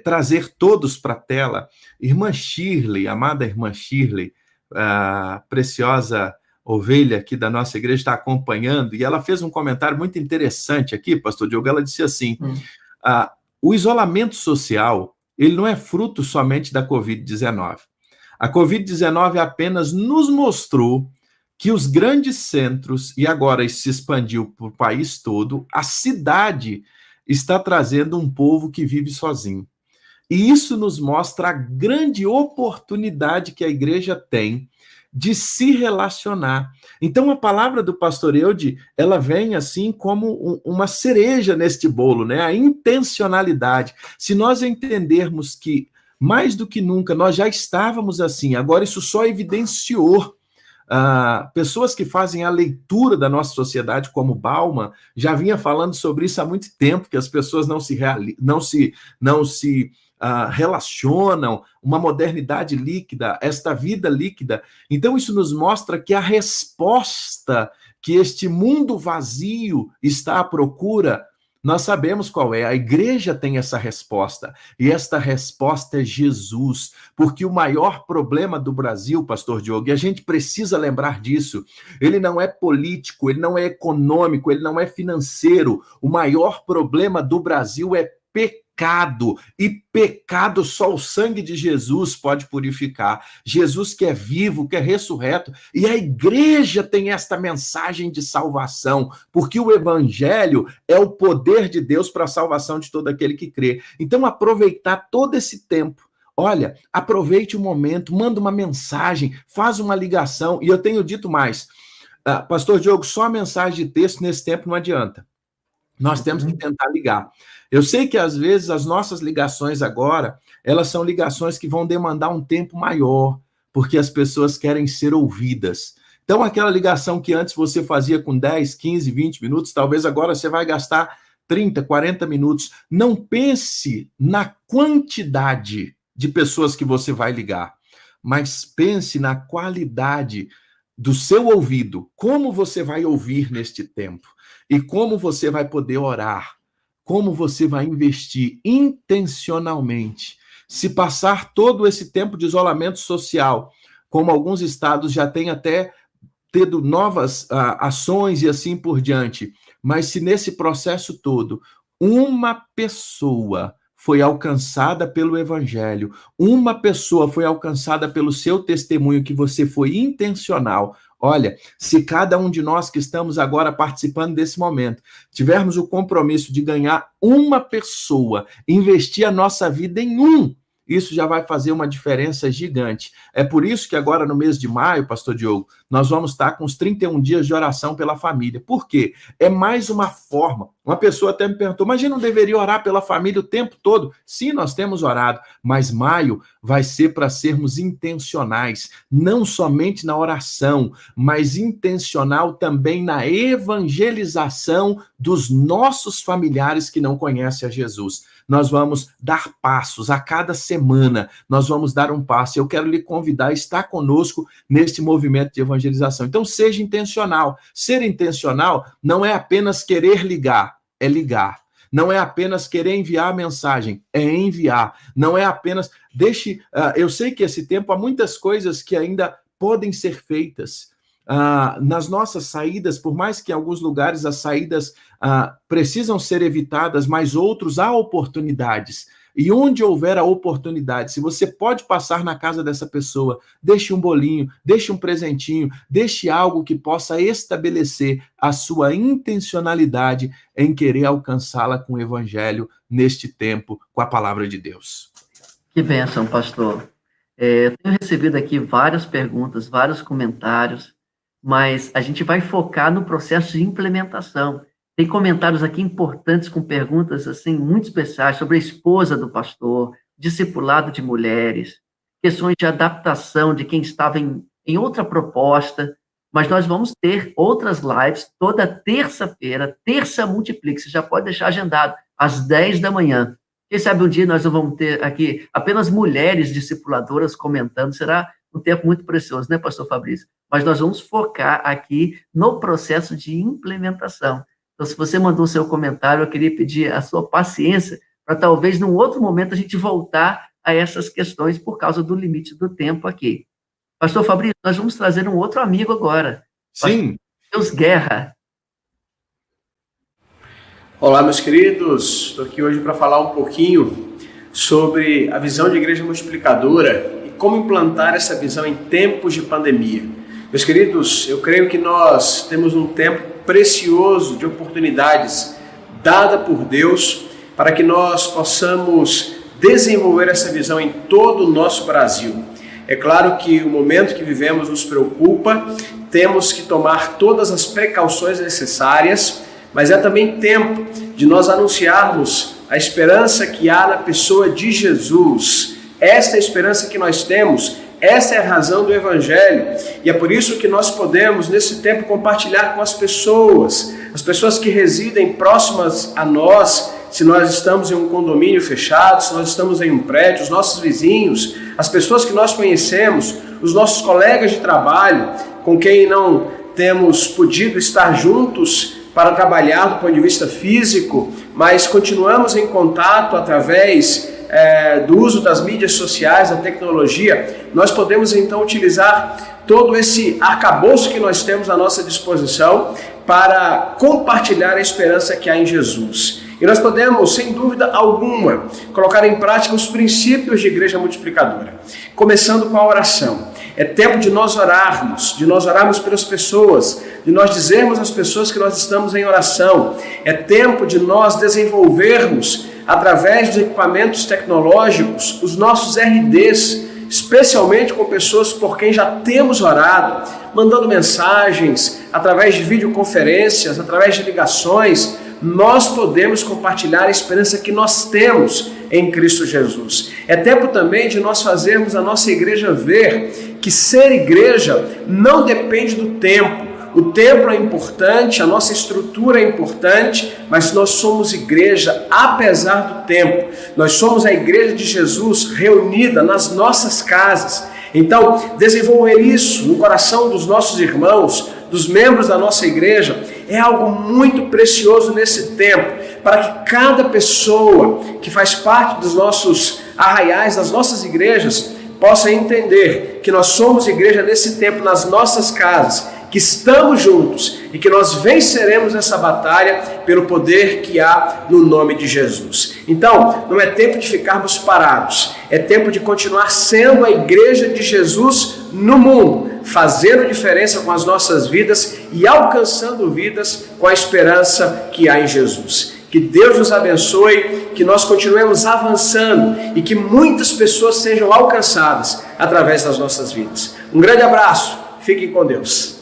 trazer todos para a tela. Irmã Shirley, amada irmã Shirley, preciosa ovelha aqui da nossa igreja, está acompanhando, e ela fez um comentário muito interessante aqui, pastor Diogo. Ela disse assim, o isolamento social, ele não é fruto somente da Covid-19. A Covid-19 apenas nos mostrou que os grandes centros, e agora isso se expandiu para o país todo, a cidade está trazendo um povo que vive sozinho. E isso nos mostra a grande oportunidade que a igreja tem de se relacionar. Então, a palavra do pastor Eude, ela vem assim como uma cereja neste bolo, né? A intencionalidade. Se nós entendermos que, mais do que nunca, nós já estávamos assim, agora isso só evidenciou. Pessoas que fazem a leitura da nossa sociedade, como Bauman, já vinha falando sobre isso há muito tempo, que as pessoas não se relacionam, uma modernidade líquida, esta vida líquida. Então isso nos mostra que a resposta que este mundo vazio está à procura, nós sabemos qual é. A igreja tem essa resposta, e esta resposta é Jesus, porque o maior problema do Brasil, pastor Diogo, e a gente precisa lembrar disso, ele não é político, ele não é econômico, ele não é financeiro. O maior problema do Brasil é pecado, e pecado só o sangue de Jesus pode purificar. Jesus que é vivo, que é ressurreto, e a igreja tem esta mensagem de salvação, porque o evangelho é o poder de Deus para a salvação de todo aquele que crê. Então, aproveitar todo esse tempo. Olha, aproveite o momento, manda uma mensagem, faz uma ligação, e eu tenho dito mais, pastor Diogo, só a mensagem de texto nesse tempo não adianta. Nós temos que tentar ligar. Eu sei que, às vezes, as nossas ligações agora, elas são ligações que vão demandar um tempo maior, porque as pessoas querem ser ouvidas. Então, aquela ligação que antes você fazia com 10, 15, 20 minutos, talvez agora você vai gastar 30, 40 minutos. Não pense na quantidade de pessoas que você vai ligar, mas pense na qualidade do seu ouvido. Como você vai ouvir neste tempo? E como você vai poder orar, como você vai investir intencionalmente. Se passar todo esse tempo de isolamento social, como alguns estados já têm até tido novas ações e assim por diante, mas se nesse processo todo, uma pessoa foi alcançada pelo evangelho, uma pessoa foi alcançada pelo seu testemunho, que você foi intencional. Olha, se cada um de nós que estamos agora participando desse momento, tivermos o compromisso de ganhar uma pessoa, investir a nossa vida em isso já vai fazer uma diferença gigante. É por isso que agora, no mês de maio, pastor Diogo, nós vamos estar com os 31 dias de oração pela família. Por quê? É mais uma forma. Uma pessoa até me perguntou, mas a gente não deveria orar pela família o tempo todo? Sim, nós temos orado, mas maio vai ser para sermos intencionais, não somente na oração, mas intencional também na evangelização dos nossos familiares que não conhecem a Jesus. Nós vamos dar passos a cada semana, nós vamos dar um passo. Eu quero lhe convidar a estar conosco neste movimento de evangelização. Então, seja intencional. Ser intencional não é apenas querer ligar, é ligar. Não é apenas querer enviar a mensagem, é enviar. Não é apenas... eu sei que esse tempo há muitas coisas que ainda podem ser feitas. Nas nossas saídas, por mais que em alguns lugares as saídas precisam ser evitadas, mas outros há oportunidades. E onde houver a oportunidade, se você pode passar na casa dessa pessoa, deixe um bolinho, deixe um presentinho, deixe algo que possa estabelecer a sua intencionalidade em querer alcançá-la com o evangelho neste tempo, com a palavra de Deus. Que bênção, pastor. Eu tenho recebido aqui várias perguntas, vários comentários, mas a gente vai focar no processo de implementação. Tem comentários aqui importantes com perguntas assim muito especiais sobre a esposa do pastor, discipulado de mulheres, questões de adaptação de quem estava em outra proposta, mas nós vamos ter outras lives toda terça-feira, Terça Multiplique, você já pode deixar agendado, às 10 da manhã. Quem sabe um dia nós não vamos ter aqui apenas mulheres discipuladoras comentando, será um tempo muito precioso, né, pastor Fabrício? Mas nós vamos focar aqui no processo de implementação. Então, se você mandou o seu comentário, eu queria pedir a sua paciência para talvez, num outro momento, a gente voltar a essas questões por causa do limite do tempo aqui. Pastor Fabrício, nós vamos trazer um outro amigo agora. Sim. Deus Guerra. Olá, meus queridos. Estou aqui hoje para falar um pouquinho sobre a visão de igreja multiplicadora e como implantar essa visão em tempos de pandemia. Meus queridos, eu creio que nós temos um tempo precioso de oportunidades dada por Deus para que nós possamos desenvolver essa visão em todo o nosso Brasil. É claro que o momento que vivemos nos preocupa, temos que tomar todas as precauções necessárias, mas é também tempo de nós anunciarmos a esperança que há na pessoa de Jesus. Esta é a esperança que nós temos. Essa é a razão do Evangelho, e é por isso que nós podemos, nesse tempo, compartilhar com as pessoas que residem próximas a nós, se nós estamos em um condomínio fechado, se nós estamos em um prédio, os nossos vizinhos, as pessoas que nós conhecemos, os nossos colegas de trabalho, com quem não temos podido estar juntos para trabalhar do ponto de vista físico, mas continuamos em contato através do uso das mídias sociais, da tecnologia. Nós podemos então utilizar todo esse arcabouço que nós temos à nossa disposição para compartilhar a esperança que há em Jesus. E nós podemos, sem dúvida alguma, colocar em prática os princípios de igreja multiplicadora, começando com a oração. É tempo de nós orarmos pelas pessoas, de nós dizermos às pessoas que nós estamos em oração. É tempo de nós desenvolvermos, através dos equipamentos tecnológicos, os nossos RDs, especialmente com pessoas por quem já temos orado, mandando mensagens, através de videoconferências, através de ligações. Nós podemos compartilhar a esperança que nós temos em Cristo Jesus. É tempo também de nós fazermos a nossa igreja ver que ser igreja não depende do tempo. O templo é importante, a nossa estrutura é importante, mas nós somos igreja apesar do tempo. Nós somos a igreja de Jesus reunida nas nossas casas. Então, desenvolver isso no coração dos nossos irmãos, dos membros da nossa igreja, é algo muito precioso nesse tempo, para que cada pessoa que faz parte dos nossos arraiais, das nossas igrejas, possa entender que nós somos igreja nesse tempo, nas nossas casas, que estamos juntos e que nós venceremos essa batalha pelo poder que há no nome de Jesus. Então, não é tempo de ficarmos parados, é tempo de continuar sendo a igreja de Jesus no mundo, fazendo diferença com as nossas vidas e alcançando vidas com a esperança que há em Jesus. Que Deus nos abençoe, que nós continuemos avançando e que muitas pessoas sejam alcançadas através das nossas vidas. Um grande abraço, fiquem com Deus.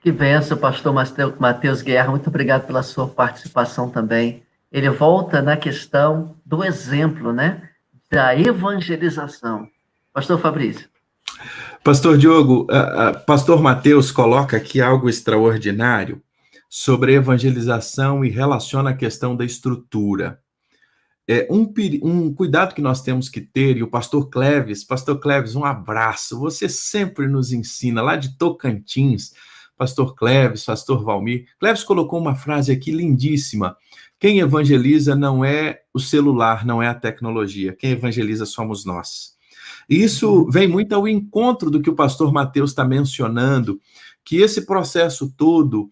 Que benção, pastor Matheus Guerra, muito obrigado pela sua participação também. Ele volta na questão do exemplo, né, da evangelização. Pastor Fabrício. Pastor Diogo, pastor Matheus coloca aqui algo extraordinário sobre evangelização e relaciona a questão da estrutura. Um cuidado que nós temos que ter, e o pastor Cleves, um abraço, você sempre nos ensina, lá de Tocantins, pastor Cleves, pastor Valmir. Cleves colocou uma frase aqui lindíssima. Quem evangeliza não é o celular, não é a tecnologia. Quem evangeliza somos nós. E isso vem muito ao encontro do que o pastor Mateus está mencionando, que esse processo todo,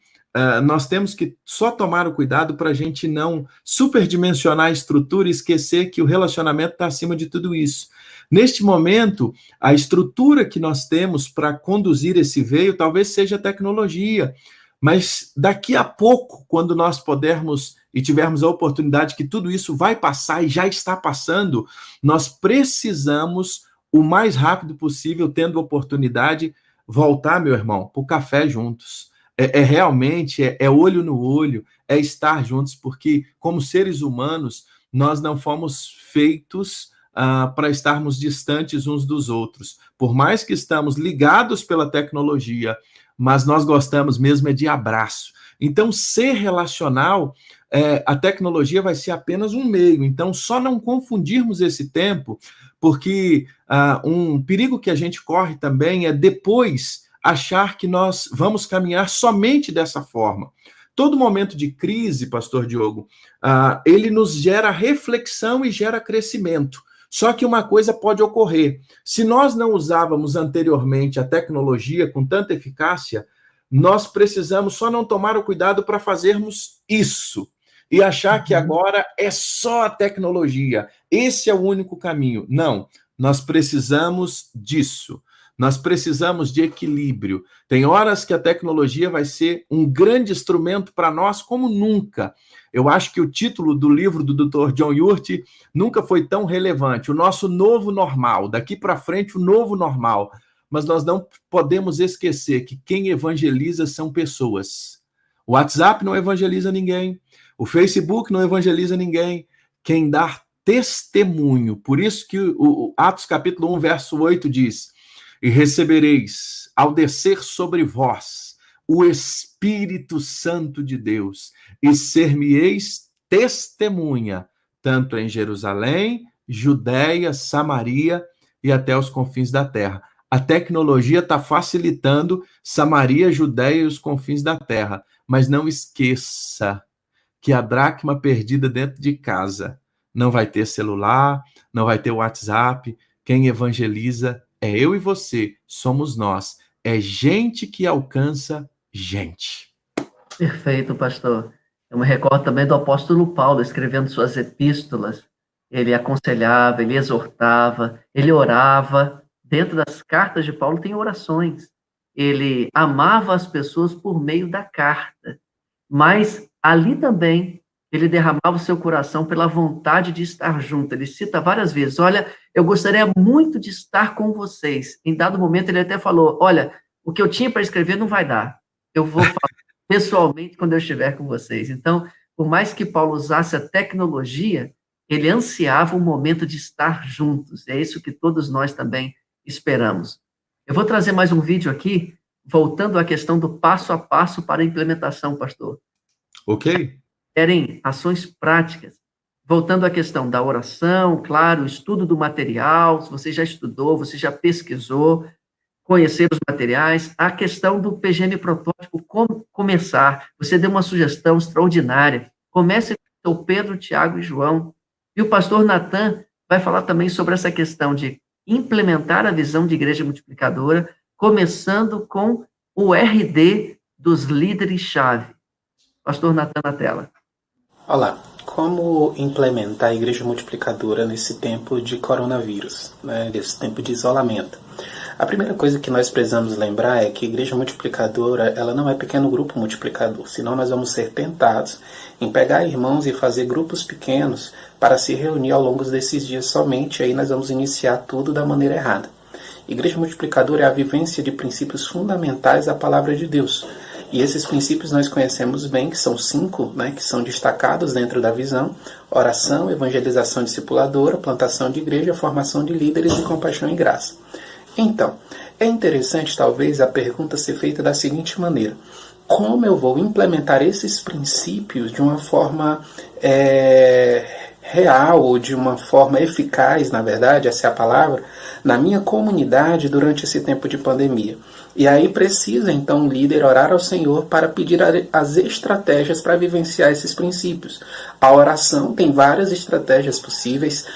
nós temos que só tomar o cuidado para a gente não superdimensionar a estrutura e esquecer que o relacionamento está acima de tudo isso. Neste momento, a estrutura que nós temos para conduzir esse veio talvez seja a tecnologia, mas daqui a pouco, quando nós pudermos e tivermos a oportunidade que tudo isso vai passar e já está passando, nós precisamos, o mais rápido possível, tendo oportunidade, voltar, meu irmão, para o café juntos. Realmente, olho no olho, é estar juntos, porque como seres humanos, nós não fomos feitos para estarmos distantes uns dos outros. Por mais que estamos ligados pela tecnologia, mas nós gostamos mesmo de abraço. Então, ser relacional, a tecnologia vai ser apenas um meio. Então, só não confundirmos esse tempo, porque um perigo que a gente corre também é depois achar que nós vamos caminhar somente dessa forma. Todo momento de crise, pastor Diogo, ele nos gera reflexão e gera crescimento. Só que uma coisa pode ocorrer. Se nós não usávamos anteriormente a tecnologia com tanta eficácia, nós precisamos só não tomar o cuidado para fazermos isso e achar que agora é só a tecnologia. Esse é o único caminho. Não, nós precisamos disso. Nós precisamos de equilíbrio. Tem horas que a tecnologia vai ser um grande instrumento para nós como nunca. Eu acho que o título do livro do Dr. John Yurt nunca foi tão relevante. O nosso novo normal, daqui para frente o novo normal. Mas nós não podemos esquecer que quem evangeliza são pessoas. O WhatsApp não evangeliza ninguém. O Facebook não evangeliza ninguém. Quem dá testemunho. Por isso que o Atos capítulo 1, verso 8 diz: e recebereis, ao descer sobre vós, o Espírito Santo de Deus, e ser-me-eis testemunha, tanto em Jerusalém, Judéia, Samaria e até os confins da terra. A tecnologia está facilitando Samaria, Judéia e os confins da terra, mas não esqueça que a dracma perdida dentro de casa não vai ter celular, não vai ter WhatsApp. Quem evangeliza é eu e você, somos nós. É gente que alcança gente. Perfeito, pastor. Eu me recordo também do apóstolo Paulo, escrevendo suas epístolas. Ele aconselhava, ele exortava, ele orava. Dentro das cartas de Paulo tem orações. Ele amava as pessoas por meio da carta. Mas ali também ele derramava o seu coração pela vontade de estar junto. Ele cita várias vezes: olha, eu gostaria muito de estar com vocês. Em dado momento, ele até falou: olha, o que eu tinha para escrever não vai dar. Eu vou falar pessoalmente quando eu estiver com vocês. Então, por mais que Paulo usasse a tecnologia, ele ansiava o momento de estar juntos. É isso que todos nós também esperamos. Eu vou trazer mais um vídeo aqui, voltando à questão do passo a passo para a implementação, pastor. Ok. Querem ações práticas. Voltando à questão da oração, claro, o estudo do material, se você já estudou, você já pesquisou, conhecer os materiais, a questão do PGM protótipo, como começar. Você deu uma sugestão extraordinária. Comece com o Pedro, Tiago e João. E o pastor Natan vai falar também sobre essa questão de implementar a visão de igreja multiplicadora, começando com o RD dos líderes-chave. Pastor Natan, na tela. Olá, como implementar a igreja multiplicadora nesse tempo de coronavírus, nesse tempo de isolamento? A primeira coisa que nós precisamos lembrar é que a igreja multiplicadora, ela não é pequeno grupo multiplicador, senão nós vamos ser tentados em pegar irmãos e fazer grupos pequenos para se reunir ao longo desses dias somente, e aí nós vamos iniciar tudo da maneira errada. Igreja multiplicadora é a vivência de princípios fundamentais da palavra de Deus. E esses princípios nós conhecemos bem, que são 5, que são destacados dentro da visão: oração, evangelização discipuladora, plantação de igreja, formação de líderes e compaixão e graça. Então, é interessante talvez a pergunta ser feita da seguinte maneira: como eu vou implementar esses princípios de uma forma real, ou de uma forma eficaz, na verdade, essa é a palavra, na minha comunidade durante esse tempo de pandemia? E aí precisa, então, o líder orar ao Senhor para pedir as estratégias para vivenciar esses princípios. A oração tem várias estratégias possíveis.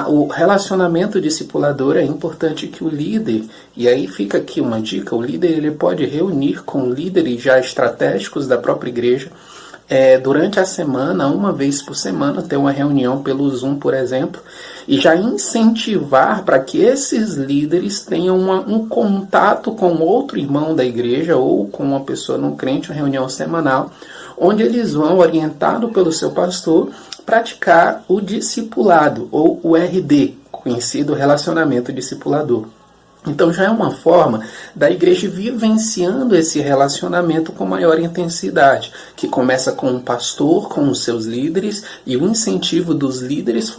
O relacionamento discipulador é importante que o líder, e aí fica aqui uma dica, o líder ele pode reunir com líderes já estratégicos da própria igreja, durante a semana, uma vez por semana, ter uma reunião pelo Zoom, por exemplo, e já incentivar para que esses líderes tenham um contato com outro irmão da igreja ou com uma pessoa não crente, uma reunião semanal, onde eles vão, orientado pelo seu pastor, praticar o discipulado, ou o RD, conhecido relacionamento discipulador. Então já é uma forma da igreja vivenciando esse relacionamento com maior intensidade, que começa com o pastor, com os seus líderes, e o incentivo dos líderes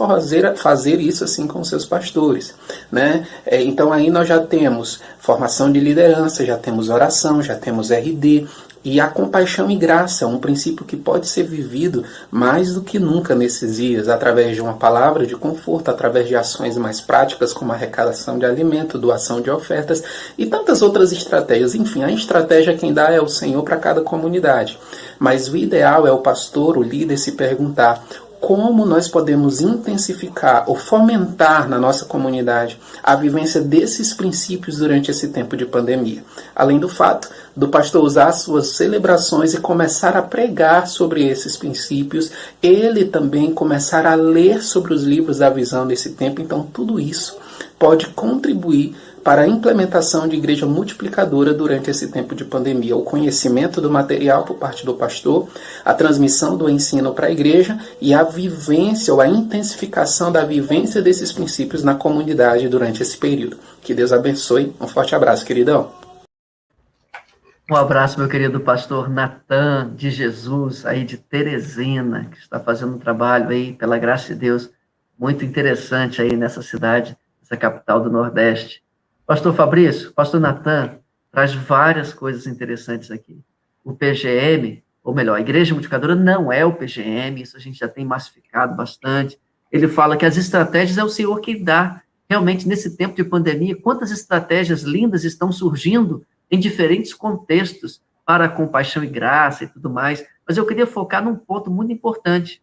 fazer isso assim com os seus pastores, né? Então aí nós já temos formação de liderança, já temos oração, já temos RD, e a compaixão e graça, um princípio que pode ser vivido mais do que nunca nesses dias, através de uma palavra de conforto, através de ações mais práticas, como arrecadação de alimento, doação de ofertas e tantas outras estratégias. Enfim, a estratégia quem dá é o Senhor para cada comunidade. Mas o ideal é o pastor, o líder, se perguntar: como nós podemos intensificar ou fomentar na nossa comunidade a vivência desses princípios durante esse tempo de pandemia? Além do fato do pastor usar suas celebrações e começar a pregar sobre esses princípios, ele também começar a ler sobre os livros da visão nesse tempo. Então, tudo isso pode contribuir para a implementação de igreja multiplicadora durante esse tempo de pandemia. O conhecimento do material por parte do pastor, a transmissão do ensino para a igreja e a vivência ou a intensificação da vivência desses princípios na comunidade durante esse período. Que Deus abençoe. Um forte abraço, queridão. Um abraço, meu querido pastor Natan de Jesus, aí de Teresina, que está fazendo um trabalho aí, pela graça de Deus, muito interessante aí nessa cidade, essa capital do Nordeste. Pastor Fabrício, pastor Natan traz várias coisas interessantes aqui. O PGM, ou melhor, a Igreja Multiplicadora não é o PGM, isso a gente já tem massificado bastante. Ele fala que as estratégias é o Senhor que dá. Realmente, nesse tempo de pandemia, quantas estratégias lindas estão surgindo em diferentes contextos para a compaixão e graça e tudo mais. Mas eu queria focar num ponto muito importante.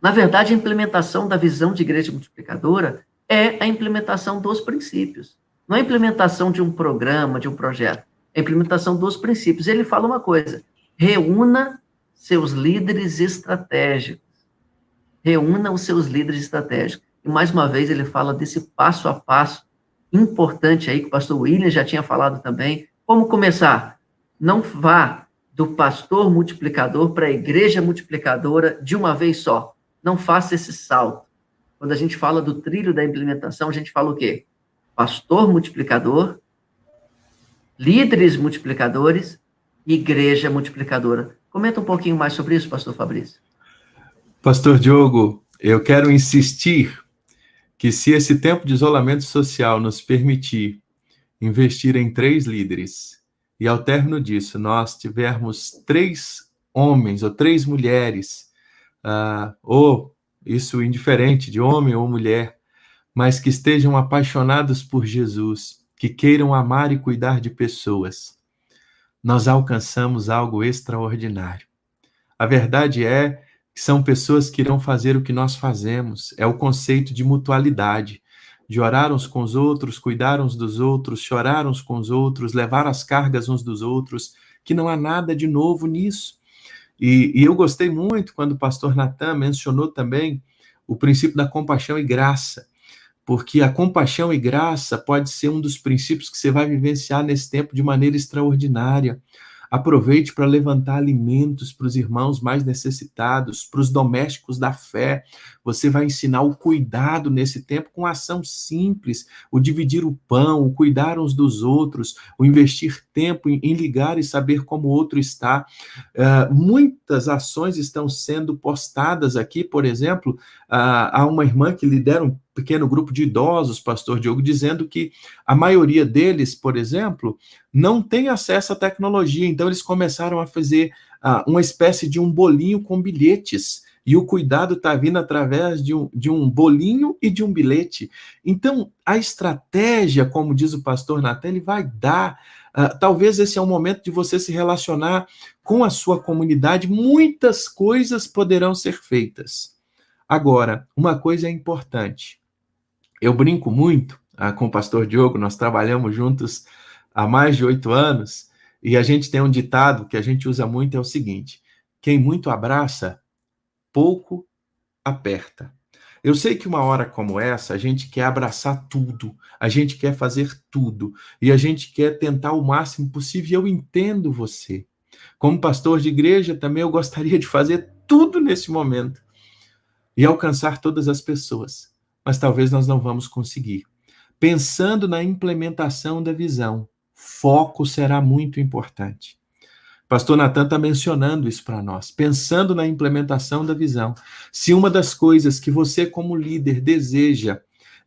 Na verdade, a implementação da visão de igreja multiplicadora é a implementação dos princípios. Não é a implementação de um programa, de um projeto. É a implementação dos princípios. Ele fala uma coisa: reúna seus líderes estratégicos. Reúna os seus líderes estratégicos. E, mais uma vez, ele fala desse passo a passo importante aí, que o pastor William já tinha falado também. Como começar? Não vá do pastor multiplicador para a igreja multiplicadora de uma vez só. Não faça esse salto. Quando a gente fala do trilho da implementação, a gente fala o quê? Pastor multiplicador, líderes multiplicadores, igreja multiplicadora. Comenta um pouquinho mais sobre isso, pastor Fabrício. Pastor Diogo, eu quero insistir que se esse tempo de isolamento social nos permitir investir em 3 líderes, e ao término disso nós tivermos 3 homens ou 3 mulheres, ou isso indiferente de homem ou mulher, mas que estejam apaixonados por Jesus, que queiram amar e cuidar de pessoas, nós alcançamos algo extraordinário. A verdade é que são pessoas que irão fazer o que nós fazemos. É o conceito de mutualidade, de orar uns com os outros, cuidar uns dos outros, chorar uns com os outros, levar as cargas uns dos outros, que não há nada de novo nisso. E eu gostei muito quando o pastor Natan mencionou também o princípio da compaixão e graça, porque a compaixão e graça pode ser um dos princípios que você vai vivenciar nesse tempo de maneira extraordinária. Aproveite para levantar alimentos para os irmãos mais necessitados, para os domésticos da fé. Você vai ensinar o cuidado nesse tempo com ação simples, o dividir o pão, o cuidar uns dos outros, o investir tempo em ligar e saber como o outro está. Muitas ações estão sendo postadas aqui, por exemplo, há uma irmã que lidera um pequeno grupo de idosos, pastor Diogo, dizendo que a maioria deles, por exemplo, não tem acesso à tecnologia, então eles começaram a fazer uma espécie de um bolinho com bilhetes E o cuidado está vindo através de um bolinho e de um bilhete. Então, a estratégia, como diz o pastor Natan, ele vai dar. Talvez esse é o momento de você se relacionar com a sua comunidade. Muitas coisas poderão ser feitas. Agora, uma coisa é importante. Eu brinco muito com o pastor Diogo, nós trabalhamos juntos há mais de 8 anos, e a gente tem um ditado que a gente usa muito, é o seguinte: quem muito abraça, pouco aperta. Eu sei que uma hora como essa, a gente quer abraçar tudo, a gente quer fazer tudo, e a gente quer tentar o máximo possível, e eu entendo você. Como pastor de igreja, também eu gostaria de fazer tudo nesse momento, e alcançar todas as pessoas, mas talvez nós não vamos conseguir. Pensando na implementação da visão, foco será muito importante. Pastor Natan está mencionando isso para nós, pensando na implementação da visão. Se uma das coisas que você, como líder, deseja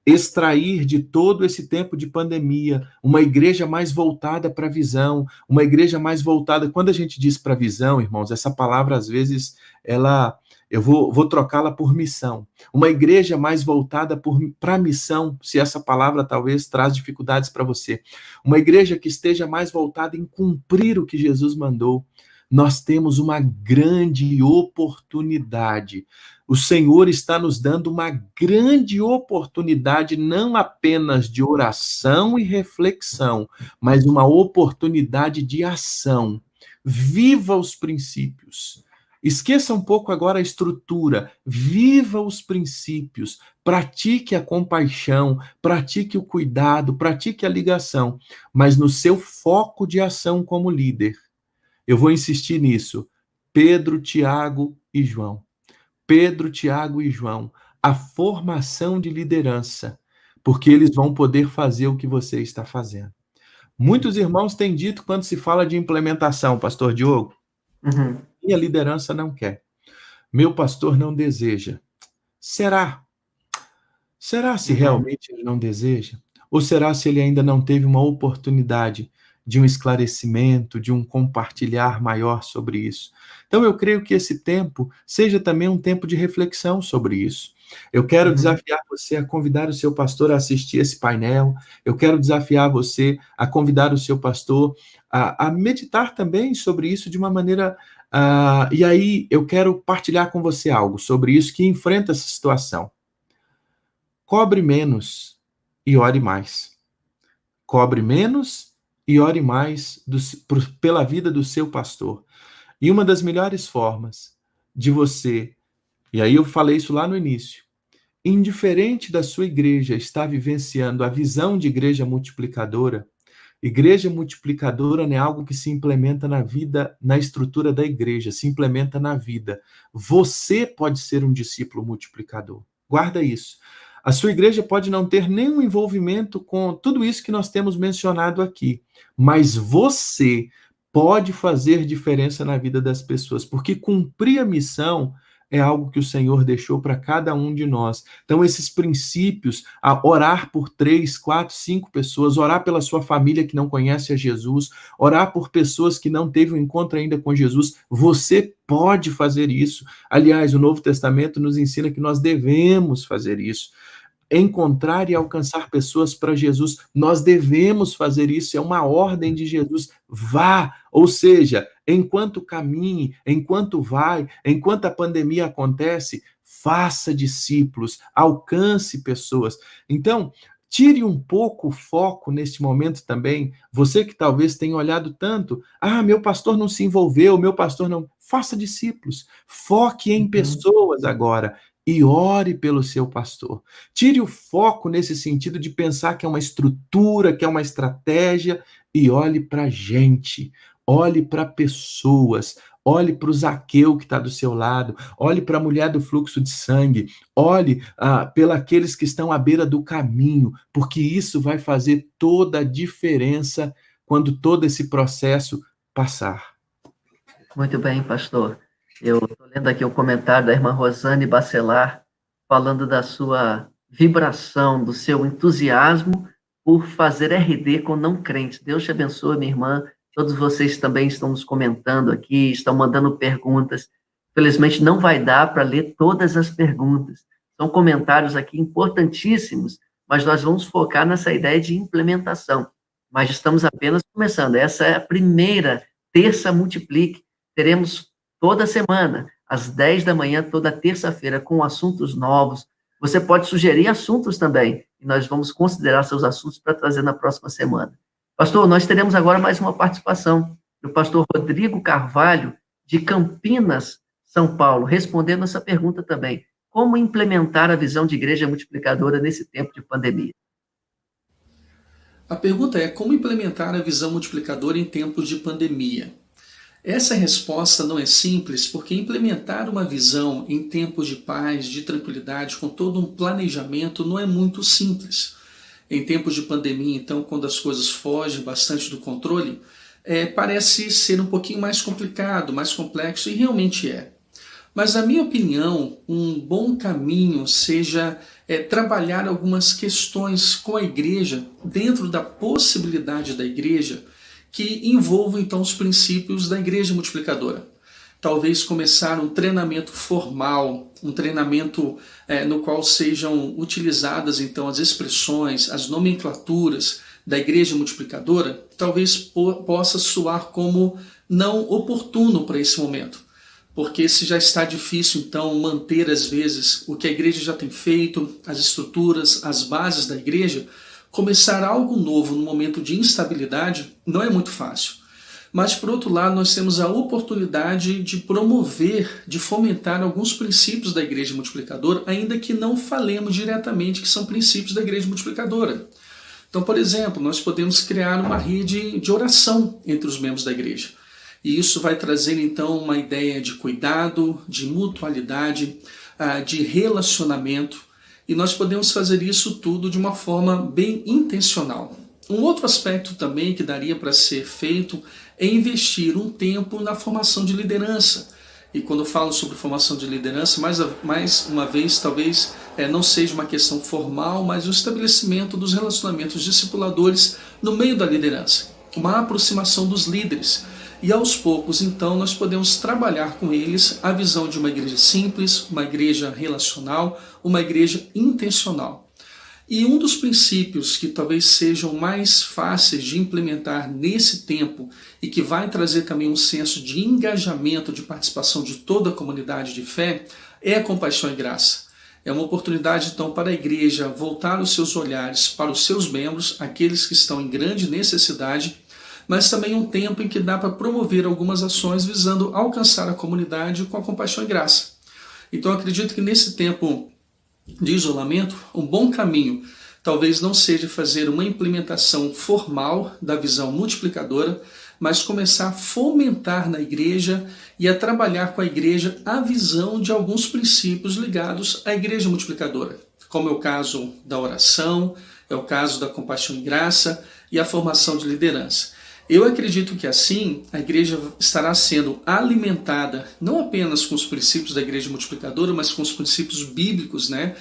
extrair de todo esse tempo de pandemia, uma igreja mais voltada para a visão, uma igreja mais voltada... Quando a gente diz para a visão, irmãos, essa palavra, às vezes, eu vou trocá-la por missão. Uma igreja mais voltada para a missão, se essa palavra talvez traz dificuldades para você. Uma igreja que esteja mais voltada em cumprir o que Jesus mandou. Nós temos uma grande oportunidade. O Senhor está nos dando uma grande oportunidade, não apenas de oração e reflexão, mas uma oportunidade de ação. Viva os princípios. Esqueça um pouco agora a estrutura, viva os princípios, pratique a compaixão, pratique o cuidado, pratique a ligação, mas no seu foco de ação como líder. Eu vou insistir nisso. Pedro, Tiago e João. Pedro, Tiago e João. A formação de liderança, porque eles vão poder fazer o que você está fazendo. Muitos irmãos têm dito quando se fala de implementação, pastor Diogo, minha liderança não quer. Meu pastor não deseja. Será? Será se realmente ele não deseja? Ou será se ele ainda não teve uma oportunidade de um esclarecimento, de um compartilhar maior sobre isso? Então eu creio que esse tempo seja também um tempo de reflexão sobre isso. Eu quero desafiar você a convidar o seu pastor a assistir esse painel. Eu quero desafiar você a convidar o seu pastor a meditar também sobre isso de uma maneira... e aí eu quero partilhar com você algo sobre isso que enfrenta essa situação. Cobre menos e ore mais. Cobre menos e ore mais pela vida do seu pastor. E uma das melhores formas de você, e aí eu falei isso lá no início, indiferente da sua igreja estar vivenciando a visão de igreja multiplicadora não é algo que se implementa na vida, na estrutura da igreja, se implementa na vida. Você pode ser um discípulo multiplicador. Guarda isso. A sua igreja pode não ter nenhum envolvimento com tudo isso que nós temos mencionado aqui, mas você pode fazer diferença na vida das pessoas, porque cumprir a missão é algo que o Senhor deixou para cada um de nós. Então, esses princípios, a orar por 3, 4, 5 pessoas, orar pela sua família que não conhece a Jesus, orar por pessoas que não teve um encontro ainda com Jesus, você pode fazer isso. Aliás, o Novo Testamento nos ensina que nós devemos fazer isso. Encontrar e alcançar pessoas para Jesus, nós devemos fazer isso, é uma ordem de Jesus. Vá, ou seja, enquanto caminhe, enquanto vai, enquanto a pandemia acontece, faça discípulos, alcance pessoas. Então, tire um pouco o foco neste momento também, você que talvez tenha olhado tanto, meu pastor não se envolveu, meu pastor não... Faça discípulos, foque em pessoas agora, e ore pelo seu pastor. Tire o foco nesse sentido de pensar que é uma estrutura, que é uma estratégia, e olhe para a gente, olhe para pessoas, olhe para o Zaqueu que está do seu lado, olhe para a mulher do fluxo de sangue, olhe pelos que estão à beira do caminho, porque isso vai fazer toda a diferença quando todo esse processo passar. Muito bem, pastor. Eu estou lendo aqui o comentário da irmã Rosane Bacelar, falando da sua vibração, do seu entusiasmo por fazer RD com não crentes. Deus te abençoe, minha irmã. Todos vocês também estão nos comentando aqui, estão mandando perguntas. Infelizmente, não vai dar para ler todas as perguntas. São comentários aqui importantíssimos, mas nós vamos focar nessa ideia de implementação. Mas estamos apenas começando. Essa é a primeira Terça Multiplique. Teremos toda semana, às 10 da manhã, toda terça-feira, com assuntos novos. Você pode sugerir assuntos também, e nós vamos considerar seus assuntos para trazer na próxima semana. Pastor, nós teremos agora mais uma participação do pastor Rodrigo Carvalho, de Campinas, São Paulo, respondendo essa pergunta também. Como implementar a visão de igreja multiplicadora nesse tempo de pandemia? A pergunta é como implementar a visão multiplicadora em tempos de pandemia? Essa resposta não é simples, porque implementar uma visão em tempos de paz, de tranquilidade, com todo um planejamento, não é muito simples. Em tempos de pandemia, então, quando as coisas fogem bastante do controle, parece ser um pouquinho mais complicado, mais complexo, e realmente é. Mas, na minha opinião, um bom caminho seja trabalhar algumas questões com a igreja, dentro da possibilidade da igreja, que envolvam então os princípios da igreja multiplicadora. Talvez começar um treinamento formal, um treinamento no qual sejam utilizadas então as expressões, as nomenclaturas da igreja multiplicadora, talvez possa soar como não oportuno para esse momento. Porque se já está difícil então manter às vezes o que a igreja já tem feito, as estruturas, as bases da igreja, começar algo novo no momento de instabilidade não é muito fácil. Mas, por outro lado, nós temos a oportunidade de promover, de fomentar alguns princípios da igreja multiplicadora, ainda que não falemos diretamente que são princípios da igreja multiplicadora. Então, por exemplo, nós podemos criar uma rede de oração entre os membros da igreja. E isso vai trazer, então, uma ideia de cuidado, de mutualidade, de relacionamento. E nós podemos fazer isso tudo de uma forma bem intencional. Um outro aspecto também que daria para ser feito é investir um tempo na formação de liderança. E quando eu falo sobre formação de liderança, mais uma vez, talvez não seja uma questão formal, mas o estabelecimento dos relacionamentos discipuladores no meio da liderança. Uma aproximação dos líderes. E aos poucos, então, nós podemos trabalhar com eles a visão de uma igreja simples, uma igreja relacional, uma igreja intencional. E um dos princípios que talvez sejam mais fáceis de implementar nesse tempo e que vai trazer também um senso de engajamento, de participação de toda a comunidade de fé, é a compaixão e graça. É uma oportunidade, então, para a igreja voltar os seus olhares para os seus membros, aqueles que estão em grande necessidade, mas também um tempo em que dá para promover algumas ações visando alcançar a comunidade com a compaixão e graça. Então, eu acredito que nesse tempo de isolamento, um bom caminho talvez não seja fazer uma implementação formal da visão multiplicadora, mas começar a fomentar na igreja e a trabalhar com a igreja a visão de alguns princípios ligados à igreja multiplicadora, como é o caso da oração, é o caso da compaixão e graça e a formação de liderança. Eu acredito que assim a igreja estará sendo alimentada não apenas com os princípios da igreja multiplicadora, mas com os princípios bíblicos, né?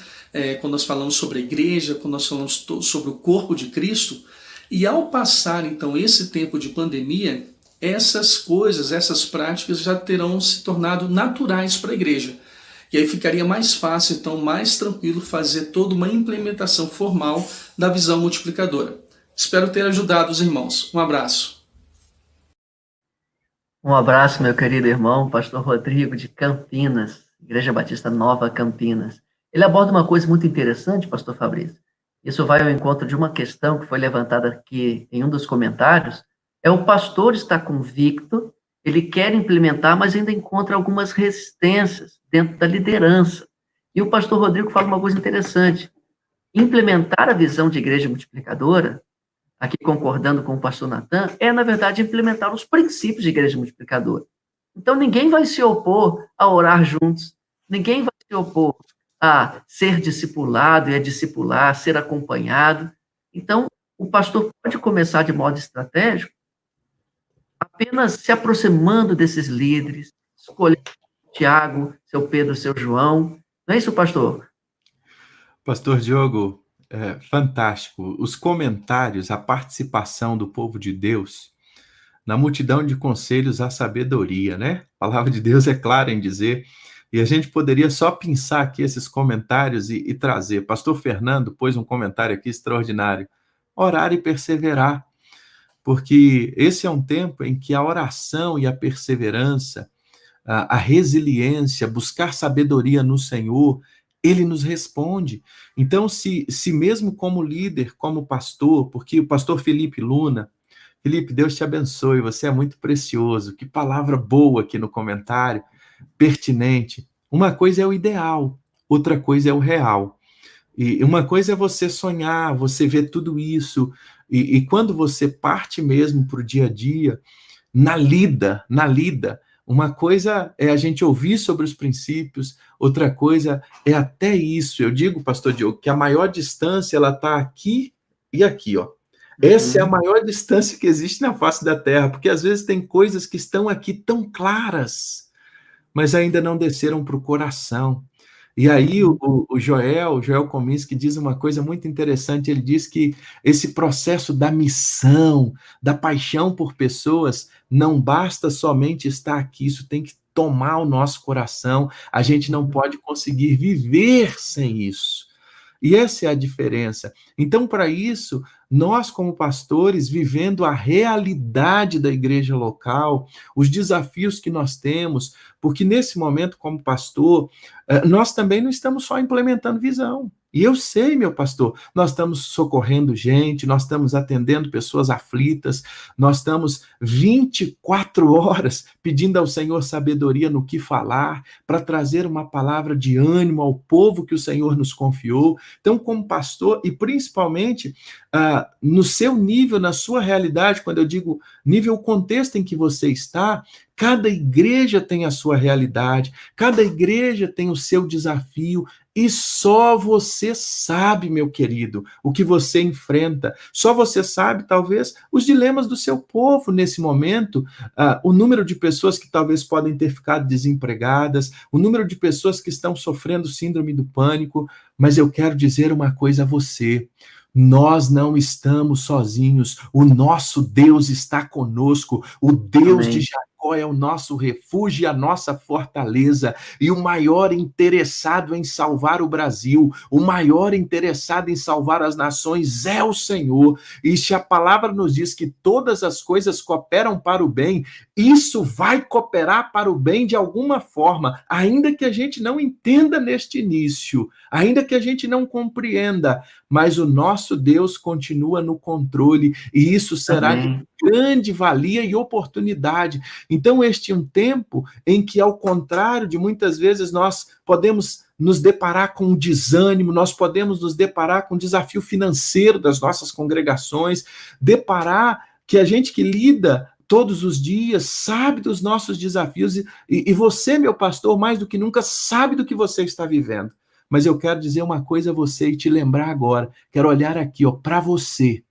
Quando nós falamos sobre a igreja, quando nós falamos sobre o corpo de Cristo. E ao passar então esse tempo de pandemia, essas coisas, essas práticas já terão se tornado naturais para a igreja. E aí ficaria mais fácil, então mais tranquilo fazer toda uma implementação formal da visão multiplicadora. Espero ter ajudado os irmãos. Um abraço. Um abraço, meu querido irmão, pastor Rodrigo de Campinas, Igreja Batista Nova Campinas. Ele aborda uma coisa muito interessante, pastor Fabrício. Isso vai ao encontro de uma questão que foi levantada aqui em um dos comentários. O pastor está convicto, ele quer implementar, mas ainda encontra algumas resistências dentro da liderança. E o pastor Rodrigo fala uma coisa interessante. Implementar a visão de igreja multiplicadora, aqui concordando com o pastor Natan, na verdade, implementar os princípios de igreja multiplicadora. Então, ninguém vai se opor a orar juntos, ninguém vai se opor a ser discipulado e a discipular, ser acompanhado. Então, o pastor pode começar de modo estratégico, apenas se aproximando desses líderes, escolhendo Tiago, seu Pedro, seu João. Não é isso, pastor? Pastor Diogo, fantástico. Os comentários, a participação do povo de Deus Na multidão de conselhos há sabedoria, né? A palavra de Deus é clara em dizer, e a gente poderia só pensar aqui esses comentários e trazer. Pastor Fernando pôs um comentário aqui extraordinário. Orar e perseverar, porque esse é um tempo em que a oração e a perseverança, a resiliência, buscar sabedoria no Senhor, Ele nos responde. Então, se mesmo como líder, como pastor, porque o pastor Felipe Luna, Felipe, Deus te abençoe, você é muito precioso, que palavra boa aqui no comentário, pertinente. Uma coisa é o ideal, outra coisa é o real. E uma coisa é você sonhar, você ver tudo isso, e quando você parte mesmo para o dia a dia, na lida, uma coisa é a gente ouvir sobre os princípios, outra coisa é até isso. Eu digo, pastor Diogo, que a maior distância, ela está aqui e aqui, ó. Essa é a maior distância que existe na face da Terra, porque às vezes tem coisas que estão aqui tão claras, mas ainda não desceram para o coração. E aí o Joel Kominski diz uma coisa muito interessante, ele diz que esse processo da missão, da paixão por pessoas, não basta somente estar aqui, isso tem que tomar o nosso coração, a gente não pode conseguir viver sem isso. E essa é a diferença. Então, para isso, nós como pastores, vivendo a realidade da igreja local, os desafios que nós temos, porque nesse momento, como pastor, nós também não estamos só implementando visão. E eu sei, meu pastor, nós estamos socorrendo gente, nós estamos atendendo pessoas aflitas, nós estamos 24 horas pedindo ao Senhor sabedoria no que falar, para trazer uma palavra de ânimo ao povo que o Senhor nos confiou. Então, como pastor, e principalmente no seu nível, na sua realidade, quando eu digo nível, o contexto em que você está, cada igreja tem a sua realidade, cada igreja tem o seu desafio, e só você sabe, meu querido, o que você enfrenta. Só você sabe, talvez, os dilemas do seu povo nesse momento, o número de pessoas que talvez podem ter ficado desempregadas, o número de pessoas que estão sofrendo síndrome do pânico, mas eu quero dizer uma coisa a você. Nós não estamos sozinhos, o nosso Deus está conosco, o Deus de Jacó é o nosso refúgio e a nossa fortaleza, e o maior interessado em salvar o Brasil, o maior interessado em salvar as nações é o Senhor. E se a palavra nos diz que todas as coisas cooperam para o bem, isso vai cooperar para o bem de alguma forma, ainda que a gente não entenda neste início, ainda que a gente não compreenda, mas o nosso Deus continua no controle, e isso será de grande valia e oportunidade. Então, este é um tempo em que, ao contrário de muitas vezes nós podemos nos deparar com desânimo, nós podemos nos deparar com o desafio financeiro das nossas congregações, deparar que a gente que lida todos os dias sabe dos nossos desafios, e você, meu pastor, mais do que nunca, sabe do que você está vivendo. Mas eu quero dizer uma coisa a você e te lembrar agora. Quero olhar aqui, ó, para você.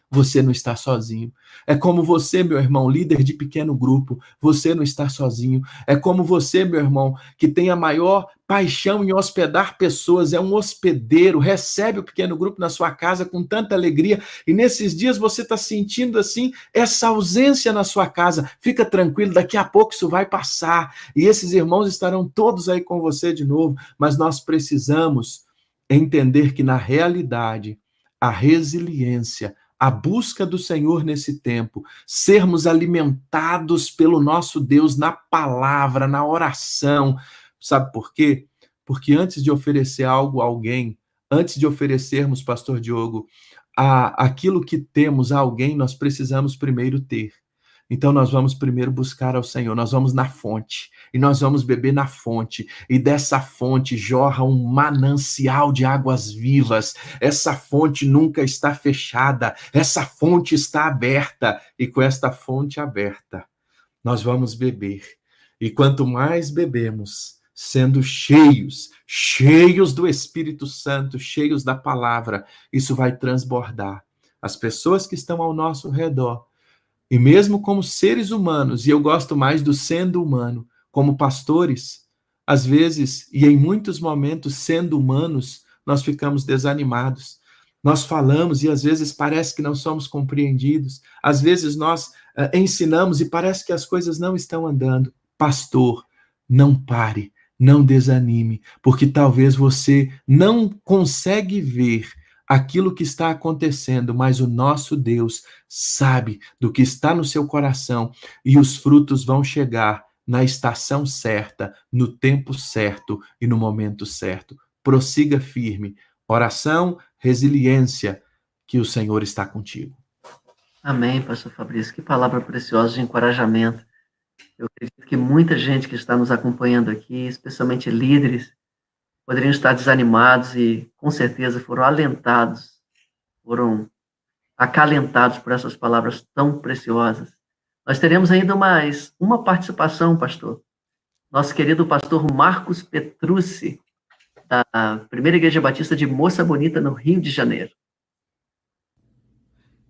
Você não está sozinho. É como você, meu irmão, líder de pequeno grupo, você não está sozinho. É como você, meu irmão, que tem a maior paixão em hospedar pessoas, é um hospedeiro, recebe o pequeno grupo na sua casa com tanta alegria, e nesses dias você está sentindo assim, essa ausência na sua casa. Fica tranquilo, daqui a pouco isso vai passar, e esses irmãos estarão todos aí com você de novo, mas nós precisamos entender que na realidade, a resiliência, a busca do Senhor nesse tempo, sermos alimentados pelo nosso Deus na palavra, na oração. Sabe por quê? Porque antes de oferecer algo a alguém, antes de oferecermos, pastor Diogo, aquilo que temos a alguém, nós precisamos primeiro ter. Então nós vamos primeiro buscar ao Senhor, nós vamos na fonte, e nós vamos beber na fonte, e dessa fonte jorra um manancial de águas vivas. Essa fonte nunca está fechada, essa fonte está aberta, e com esta fonte aberta, nós vamos beber. E quanto mais bebemos, sendo cheios do Espírito Santo, cheios da palavra, isso vai transbordar. As pessoas que estão ao nosso redor, e mesmo como seres humanos, e eu gosto mais do sendo humano, como pastores, às vezes, e em muitos momentos, sendo humanos, nós ficamos desanimados. Nós falamos e às vezes parece que não somos compreendidos. Às vezes nós ensinamos e parece que as coisas não estão andando. Pastor, não pare, não desanime, porque talvez você não consegue ver aquilo que está acontecendo, mas o nosso Deus sabe do que está no seu coração e os frutos vão chegar na estação certa, no tempo certo e no momento certo. Prossiga firme. Oração, resiliência, que o Senhor está contigo. Amém, pastor Fabrício. Que palavra preciosa de encorajamento. Eu acredito que muita gente que está nos acompanhando aqui, especialmente líderes, poderiam estar desanimados e, com certeza, foram alentados, foram acalentados por essas palavras tão preciosas. Nós teremos ainda mais uma participação, pastor. Nosso querido pastor Marcos Petrucci, da Primeira Igreja Batista de Moça Bonita, no Rio de Janeiro.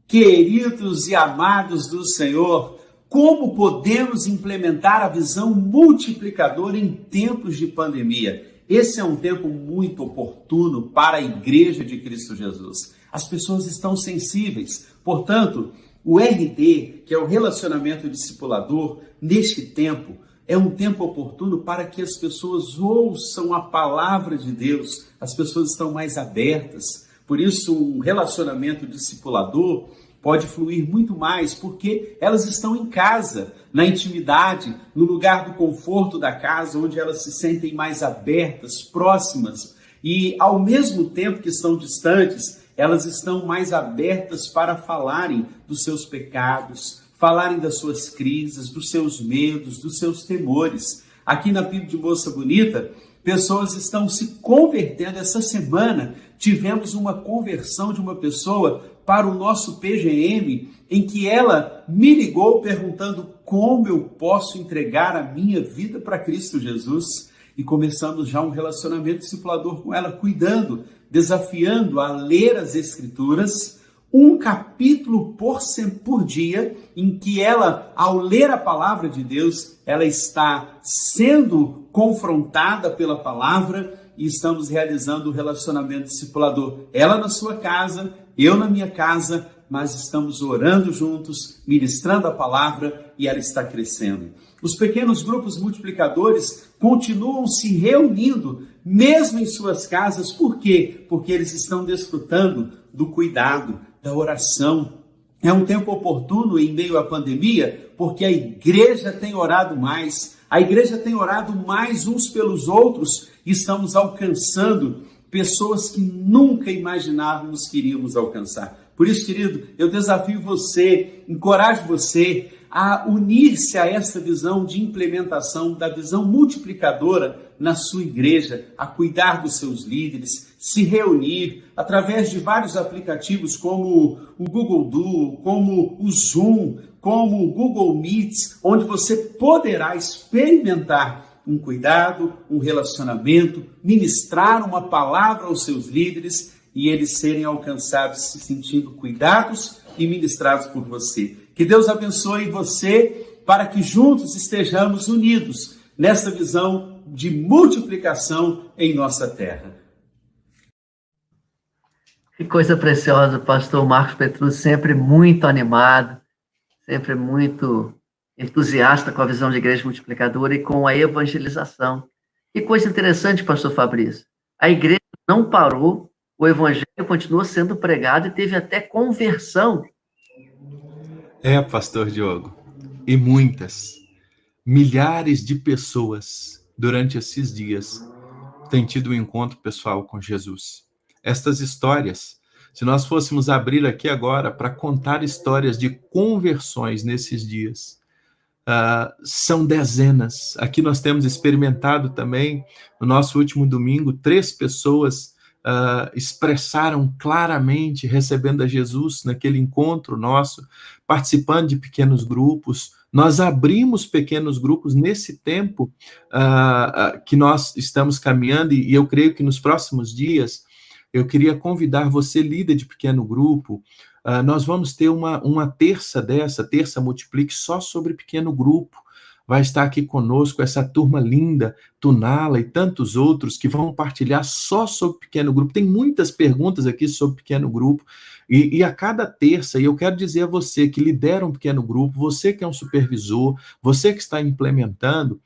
Queridos e amados do Senhor, como podemos implementar a visão multiplicadora em tempos de pandemia? Esse é um tempo muito oportuno para a Igreja de Cristo Jesus. As pessoas estão sensíveis. Portanto, o RD, que é o relacionamento discipulador, neste tempo, é um tempo oportuno para que as pessoas ouçam a palavra de Deus. As pessoas estão mais abertas. Por isso, um relacionamento discipulador pode fluir muito mais, porque elas estão em casa, na intimidade, no lugar do conforto da casa, onde elas se sentem mais abertas, próximas, e ao mesmo tempo que estão distantes, elas estão mais abertas para falarem dos seus pecados, falarem das suas crises, dos seus medos, dos seus temores. Aqui na PIB de Moça Bonita, pessoas estão se convertendo. Essa semana tivemos uma conversão de uma pessoa para o nosso PGM, em que ela me ligou perguntando como eu posso entregar a minha vida para Cristo Jesus. E começamos já um relacionamento discipulador com ela, cuidando, desafiando a ler as Escrituras, um capítulo por dia, em que ela, ao ler a palavra de Deus, ela está sendo confrontada pela palavra e estamos realizando o relacionamento discipulador. Ela na sua casa, eu na minha casa, mas estamos orando juntos, ministrando a palavra e ela está crescendo. Os pequenos grupos multiplicadores continuam se reunindo, mesmo em suas casas. Por quê? Porque eles estão desfrutando do cuidado, da oração. É um tempo oportuno em meio à pandemia, porque a igreja tem orado mais. A igreja tem orado mais uns pelos outros e estamos alcançando pessoas que nunca imaginávamos que iríamos alcançar. Por isso, querido, eu desafio você, encorajo você a unir-se a essa visão de implementação da visão multiplicadora na sua igreja, a cuidar dos seus líderes, se reunir através de vários aplicativos como o Google Duo, como o Zoom, como o Google Meets, onde você poderá experimentar um cuidado, um relacionamento, ministrar uma palavra aos seus líderes e eles serem alcançados se sentindo cuidados e ministrados por você. Que Deus abençoe você para que juntos estejamos unidos nessa visão de multiplicação em nossa terra. Que coisa preciosa, pastor Marcos Petrucci, sempre muito animado, sempre muito entusiasta com a visão de igreja multiplicadora e com a evangelização. Que coisa interessante, pastor Fabrício. A igreja não parou, o evangelho continuou sendo pregado e teve até conversão. Pastor Diogo, e muitas, milhares de pessoas durante esses dias têm tido um encontro pessoal com Jesus. Estas histórias, se nós fôssemos abrir aqui agora para contar histórias de conversões nesses dias, são dezenas. Aqui nós temos experimentado também, no nosso último domingo, 3 pessoas expressaram claramente, recebendo a Jesus naquele encontro nosso, participando de pequenos grupos. Nós abrimos pequenos grupos nesse tempo que nós estamos caminhando, e eu creio que nos próximos dias, eu queria convidar você, líder de pequeno grupo, nós vamos ter uma terça Terça Multiplique, só sobre pequeno grupo, vai estar aqui conosco, essa turma linda, Tunala e tantos outros que vão partilhar só sobre pequeno grupo. Tem muitas perguntas aqui sobre pequeno grupo, e a cada terça, e eu quero dizer a você que lidera um pequeno grupo, você que é um supervisor, você que está implementando,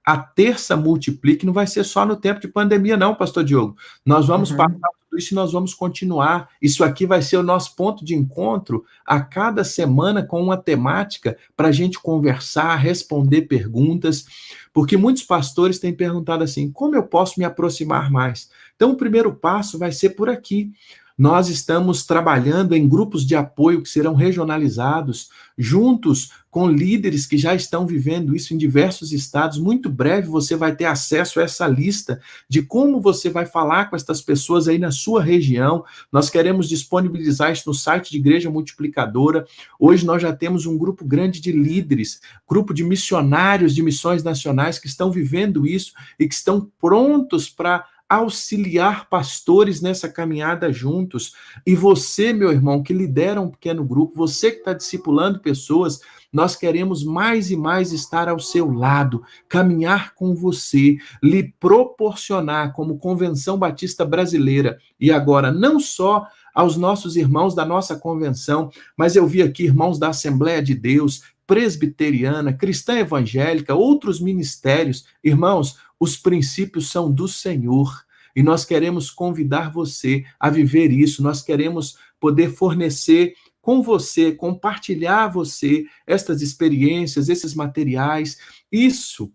a terça multiplique não vai ser só no tempo de pandemia não, pastor Diogo. Nós vamos passar tudo isso e nós vamos continuar. Isso aqui vai ser o nosso ponto de encontro a cada semana com uma temática para a gente conversar, responder perguntas, porque muitos pastores têm perguntado assim, como eu posso me aproximar mais? Então o primeiro passo vai ser por aqui. Nós estamos trabalhando em grupos de apoio que serão regionalizados, juntos com líderes que já estão vivendo isso em diversos estados. Muito breve você vai ter acesso a essa lista de como você vai falar com essas pessoas aí na sua região. Nós queremos disponibilizar isso no site de Igreja Multiplicadora. Hoje nós já temos um grupo grande de líderes, grupo de missionários de missões nacionais que estão vivendo isso e que estão prontos para auxiliar pastores nessa caminhada juntos. E você, meu irmão, que lidera um pequeno grupo, você que está discipulando pessoas, nós queremos mais e mais estar ao seu lado, caminhar com você, lhe proporcionar como Convenção Batista Brasileira, e agora não só aos nossos irmãos da nossa convenção, mas eu vi aqui irmãos da Assembleia de Deus, presbiteriana, cristã evangélica, outros ministérios. Irmãos, os princípios são do Senhor e nós queremos convidar você a viver isso, nós queremos poder fornecer com você, compartilhar você estas experiências, esses materiais. Isso,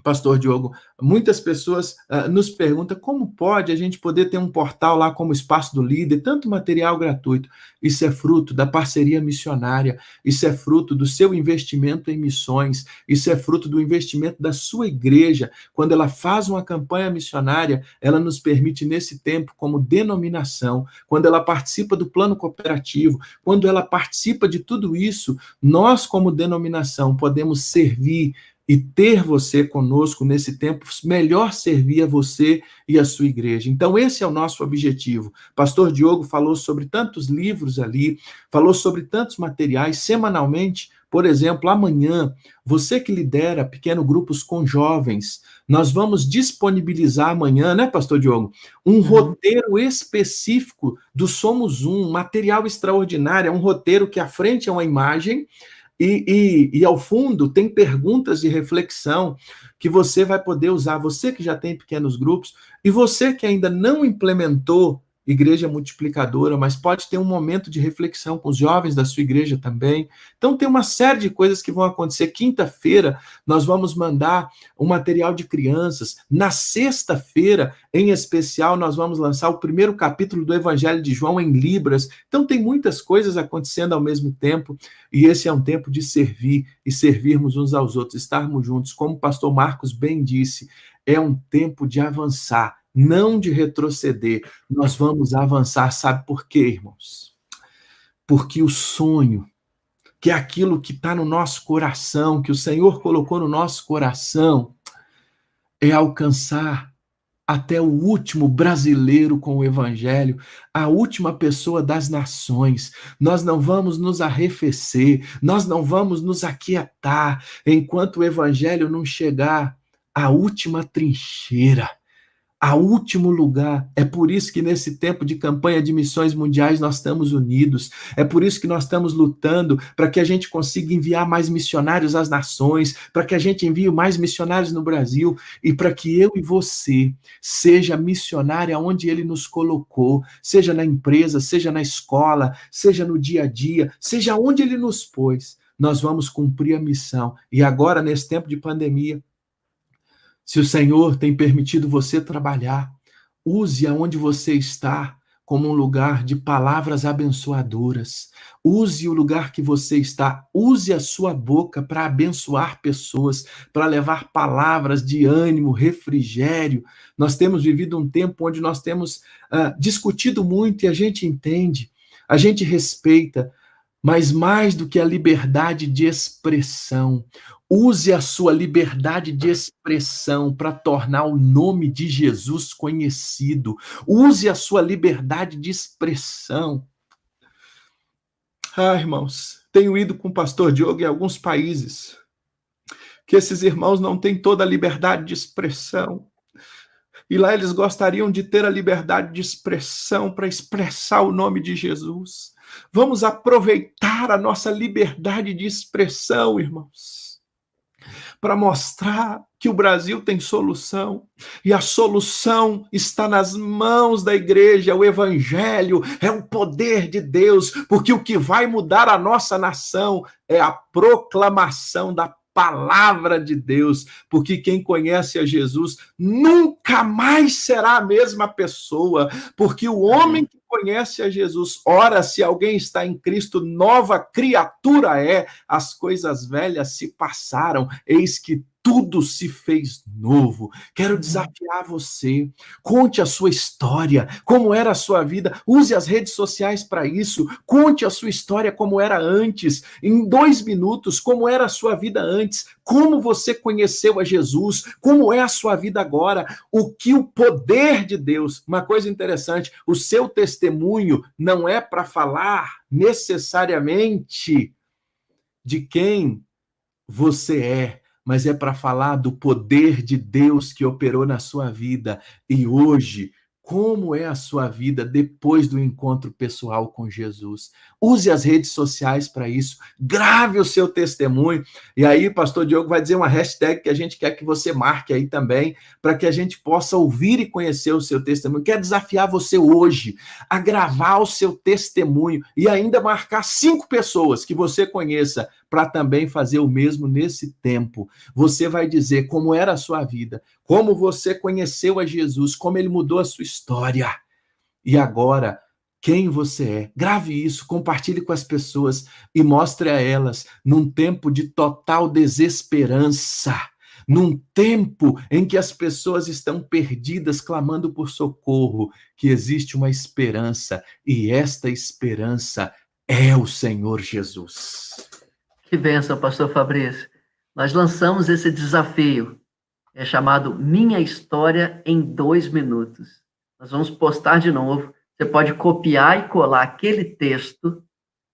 pastor Diogo, muitas pessoas nos perguntam como pode a gente poder ter um portal lá como Espaço do Líder, tanto material gratuito. Isso é fruto da parceria missionária, isso é fruto do seu investimento em missões, isso é fruto do investimento da sua igreja. Quando ela faz uma campanha missionária, ela nos permite nesse tempo como denominação, quando ela participa do plano cooperativo, quando ela participa de tudo isso, nós como denominação podemos servir e ter você conosco nesse tempo, melhor servir a você e a sua igreja. Então, esse é o nosso objetivo. Pastor Diogo falou sobre tantos livros ali, falou sobre tantos materiais. Semanalmente, por exemplo, amanhã, você que lidera pequenos grupos com jovens, nós vamos disponibilizar amanhã, né, pastor Diogo, um roteiro específico do Somos Um, material extraordinário, é um roteiro que à frente é uma imagem, e ao fundo tem perguntas de reflexão que você vai poder usar, você que já tem pequenos grupos, e você que ainda não implementou Igreja Multiplicadora, mas pode ter um momento de reflexão com os jovens da sua igreja também. Então tem uma série de coisas que vão acontecer. Quinta-feira nós vamos mandar um material de crianças. Na sexta-feira, em especial, nós vamos lançar o primeiro capítulo do Evangelho de João em Libras. Então tem muitas coisas acontecendo ao mesmo tempo, e esse é um tempo de servir e servirmos uns aos outros, estarmos juntos. Como o pastor Marcos bem disse, é um tempo de avançar, não de retroceder. Nós vamos avançar, sabe por quê, irmãos? Porque o sonho, que é aquilo que está no nosso coração, que o Senhor colocou no nosso coração, é alcançar até o último brasileiro com o Evangelho, a última pessoa das nações. Nós não vamos nos arrefecer, nós não vamos nos aquietar, enquanto o Evangelho não chegar à última trincheira, a último lugar. É por isso que nesse tempo de campanha de missões mundiais nós estamos unidos, é por isso que nós estamos lutando para que a gente consiga enviar mais missionários às nações, para que a gente envie mais missionários no Brasil, e para que eu e você seja missionário aonde Ele nos colocou, seja na empresa, seja na escola, seja no dia a dia, seja onde Ele nos pôs. Nós vamos cumprir a missão. E agora, nesse tempo de pandemia, se o Senhor tem permitido você trabalhar, use aonde você está como um lugar de palavras abençoadoras. Use o lugar que você está, use a sua boca para abençoar pessoas, para levar palavras de ânimo, refrigério. Nós temos vivido um tempo onde nós temos discutido muito e a gente entende, a gente respeita, mas mais do que a liberdade de expressão, use a sua liberdade de expressão para tornar o nome de Jesus conhecido. Use a sua liberdade de expressão. Irmãos, tenho ido com o pastor Diogo em alguns países que esses irmãos não têm toda a liberdade de expressão. E lá eles gostariam de ter a liberdade de expressão para expressar o nome de Jesus. Vamos aproveitar a nossa liberdade de expressão, irmãos, para mostrar que o Brasil tem solução, e a solução está nas mãos da igreja. O evangelho é o poder de Deus, porque o que vai mudar a nossa nação é a proclamação da palavra de Deus, porque quem conhece a Jesus nunca mais será a mesma pessoa, porque o homem que conhece a Jesus, ora, se alguém está em Cristo, nova criatura é, as coisas velhas se passaram, eis que tudo se fez novo. Quero desafiar você. Conte a sua história, como era a sua vida. Use as redes sociais para isso. Conte a sua história como era antes. Em 2 minutos, como era a sua vida antes. Como você conheceu a Jesus. Como é a sua vida agora. O que o poder de Deus... Uma coisa interessante, o seu testemunho não é para falar necessariamente de quem você é, mas é para falar do poder de Deus que operou na sua vida. E hoje, como é a sua vida depois do encontro pessoal com Jesus? Use as redes sociais para isso. Grave o seu testemunho. E aí, pastor Diogo vai dizer uma hashtag que a gente quer que você marque aí também, para que a gente possa ouvir e conhecer o seu testemunho. Quero desafiar você hoje a gravar o seu testemunho e ainda marcar 5 pessoas que você conheça, para também fazer o mesmo nesse tempo. Você vai dizer como era a sua vida, como você conheceu a Jesus, como ele mudou a sua história. E agora, quem você é. Grave isso, compartilhe com as pessoas e mostre a elas, num tempo de total desesperança, num tempo em que as pessoas estão perdidas, clamando por socorro, que existe uma esperança, e esta esperança é o Senhor Jesus. Que bênção, pastor Fabrício. Nós lançamos esse desafio, é chamado Minha História em 2 minutos. Nós vamos postar de novo. Você pode copiar e colar aquele texto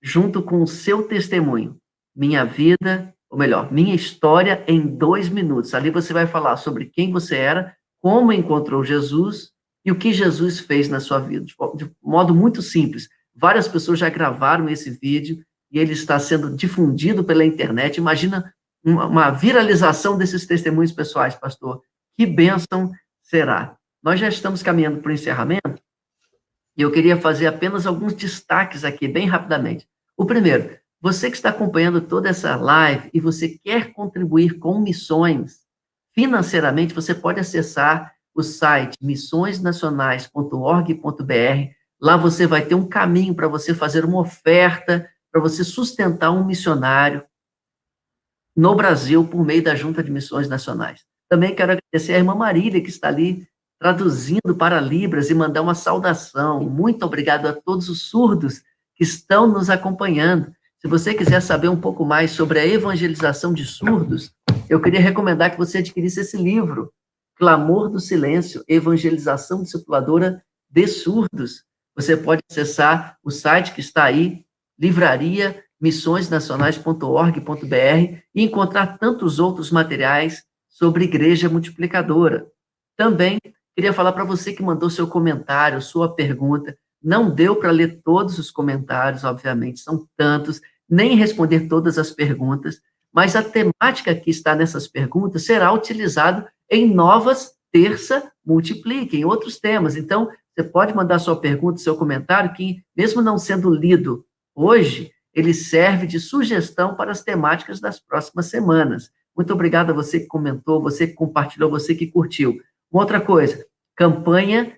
junto com o seu testemunho. Minha vida, ou melhor, minha história em 2 minutos. Ali você vai falar sobre quem você era, como encontrou Jesus e o que Jesus fez na sua vida. De modo muito simples. Várias pessoas já gravaram esse vídeo e ele está sendo difundido pela internet. Imagina uma viralização desses testemunhos pessoais, pastor. Que bênção será. Nós já estamos caminhando para o encerramento e eu queria fazer apenas alguns destaques aqui, bem rapidamente. O primeiro, você que está acompanhando toda essa live e você quer contribuir com missões, financeiramente, você pode acessar o site missõesnacionais.org.br. Lá você vai ter um caminho para você fazer uma oferta, para você sustentar um missionário no Brasil por meio da Junta de Missões Nacionais. Também quero agradecer a irmã Marília, que está ali traduzindo para Libras, e mandar uma saudação. Muito obrigado a todos os surdos que estão nos acompanhando. Se você quiser saber um pouco mais sobre a evangelização de surdos, eu queria recomendar que você adquirisse esse livro, Clamor do Silêncio, Evangelização Discipuladora de Surdos. Você pode acessar o site que está aí, livraria missõesnacionais.org.br, e encontrar tantos outros materiais sobre Igreja Multiplicadora. Também queria falar para você que mandou seu comentário, sua pergunta. Não deu para ler todos os comentários, obviamente, são tantos, nem responder todas as perguntas, mas a temática que está nessas perguntas será utilizada em novas Terça Multiplique, em outros temas. Então, você pode mandar sua pergunta, seu comentário, que mesmo não sendo lido hoje, ele serve de sugestão para as temáticas das próximas semanas. Muito obrigado a você que comentou, você que compartilhou, você que curtiu. Uma outra coisa, campanha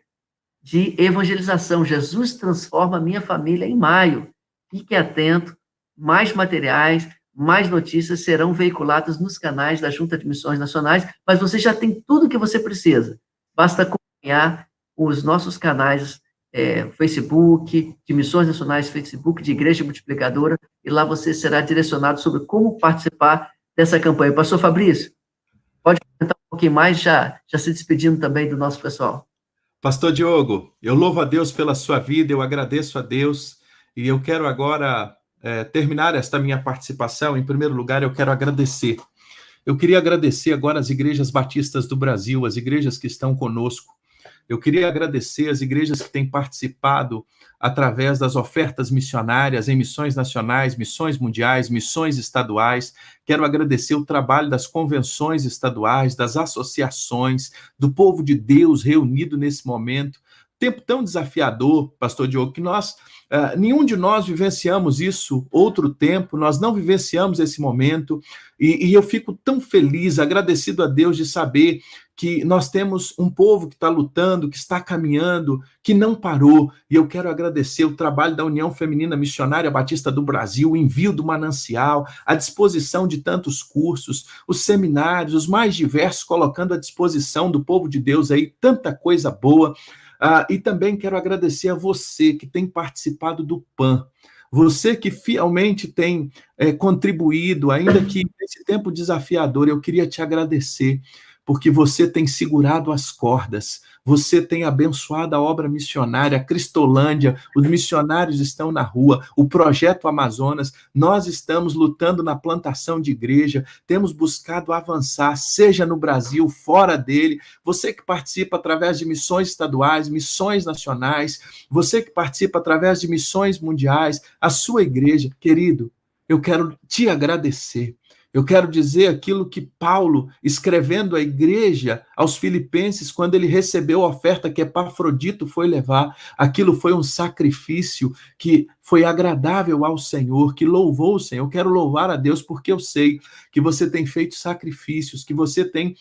de evangelização. Jesus transforma minha família em maio. Fique atento, mais materiais, mais notícias serão veiculadas nos canais da Junta de Missões Nacionais, mas você já tem tudo o que você precisa. Basta acompanhar os nossos canais Facebook, de Missões Nacionais, Facebook, de Igreja Multiplicadora, e lá você será direcionado sobre como participar dessa campanha. Pastor Fabrício, pode comentar um pouquinho mais, já se despedindo também do nosso pessoal. Pastor Diogo, eu louvo a Deus pela sua vida, eu agradeço a Deus, e eu quero agora terminar esta minha participação. Em primeiro lugar, eu quero agradecer. Eu queria agradecer agora as igrejas batistas do Brasil, as igrejas que estão conosco. Eu queria agradecer as igrejas que têm participado através das ofertas missionárias em missões nacionais, missões mundiais, missões estaduais. Quero agradecer o trabalho das convenções estaduais, das associações, do povo de Deus reunido nesse momento. Tempo tão desafiador, pastor Diogo, que nenhum de nós vivenciamos isso outro tempo, nós não vivenciamos esse momento, e eu fico tão feliz, agradecido a Deus de saber que nós temos um povo que está lutando, que está caminhando, que não parou, e eu quero agradecer o trabalho da União Feminina Missionária Batista do Brasil, o envio do manancial, a disposição de tantos cursos, os seminários, os mais diversos, colocando à disposição do povo de Deus aí, tanta coisa boa. E também quero agradecer a você que tem participado do PAN, você que fielmente tem contribuído, ainda que nesse tempo desafiador, eu queria te agradecer, porque você tem segurado as cordas, você tem abençoado a obra missionária, a Cristolândia, os missionários estão na rua, o Projeto Amazonas, nós estamos lutando na plantação de igreja, temos buscado avançar, seja no Brasil, fora dele, você que participa através de missões estaduais, missões nacionais, você que participa através de missões mundiais, a sua igreja, querido, eu quero te agradecer. Eu quero dizer aquilo que Paulo, escrevendo à igreja, aos filipenses, quando ele recebeu a oferta que Epafrodito foi levar, aquilo foi um sacrifício que foi agradável ao Senhor, que louvou o Senhor. Eu quero louvar a Deus porque eu sei que você tem feito sacrifícios, que você tem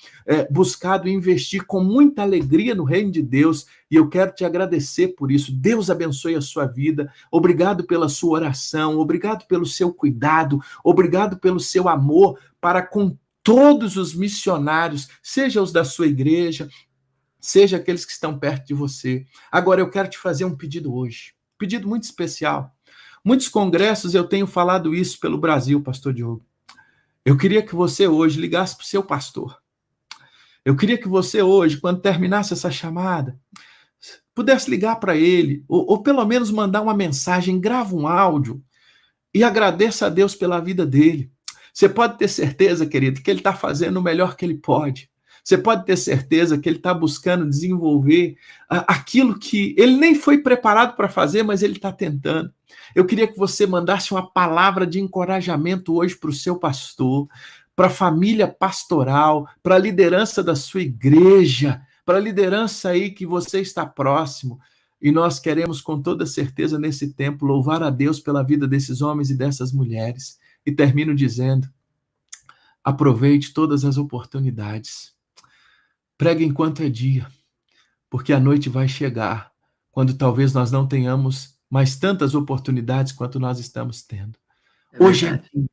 buscado investir com muita alegria no reino de Deus, e eu quero te agradecer por isso. Deus abençoe a sua vida, obrigado pela sua oração, obrigado pelo seu cuidado, obrigado pelo seu amor para com todos os missionários, seja os da sua igreja, seja aqueles que estão perto de você. Agora eu quero te fazer um pedido hoje, um pedido muito especial. Muitos congressos eu tenho falado isso pelo Brasil, pastor Diogo. Eu queria que você hoje ligasse para o seu pastor. Eu queria que você hoje, quando terminasse essa chamada, pudesse ligar para ele, ou pelo menos mandar uma mensagem, grava um áudio e agradeça a Deus pela vida dele. Você pode ter certeza, querido, que ele está fazendo o melhor que ele pode. Você pode ter certeza que ele está buscando desenvolver aquilo que ele nem foi preparado para fazer, mas ele está tentando. Eu queria que você mandasse uma palavra de encorajamento hoje para o seu pastor, para a família pastoral, para a liderança da sua igreja, para a liderança aí que você está próximo. E nós queremos, com toda certeza, nesse tempo, louvar a Deus pela vida desses homens e dessas mulheres. E termino dizendo, aproveite todas as oportunidades. Pregue enquanto é dia, porque a noite vai chegar, quando talvez nós não tenhamos mais tantas oportunidades quanto nós estamos tendo. Hoje é dia,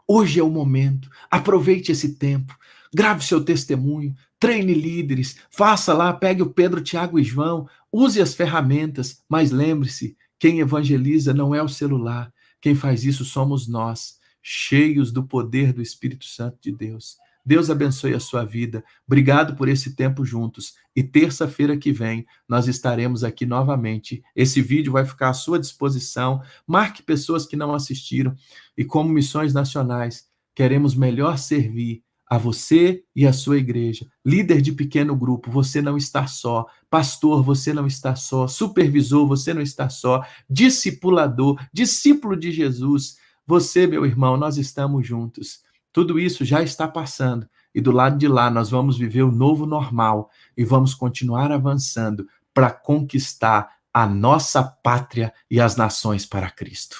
hoje é o momento, aproveite esse tempo, grave seu testemunho, treine líderes, faça lá, pegue o Pedro, Tiago e João, use as ferramentas, mas lembre-se, quem evangeliza não é o celular, quem faz isso somos nós, cheios do poder do Espírito Santo de Deus. Deus abençoe a sua vida. Obrigado por esse tempo juntos. E terça-feira que vem nós estaremos aqui novamente. Esse vídeo vai ficar à sua disposição. Marque pessoas que não assistiram. E como Missões Nacionais, queremos melhor servir a você e a sua igreja. Líder de pequeno grupo, você não está só. Pastor, você não está só. Supervisor, você não está só. Discipulador, discípulo de Jesus. Você, meu irmão, nós estamos juntos. Tudo isso já está passando e do lado de lá nós vamos viver o novo normal e vamos continuar avançando para conquistar a nossa pátria e as nações para Cristo.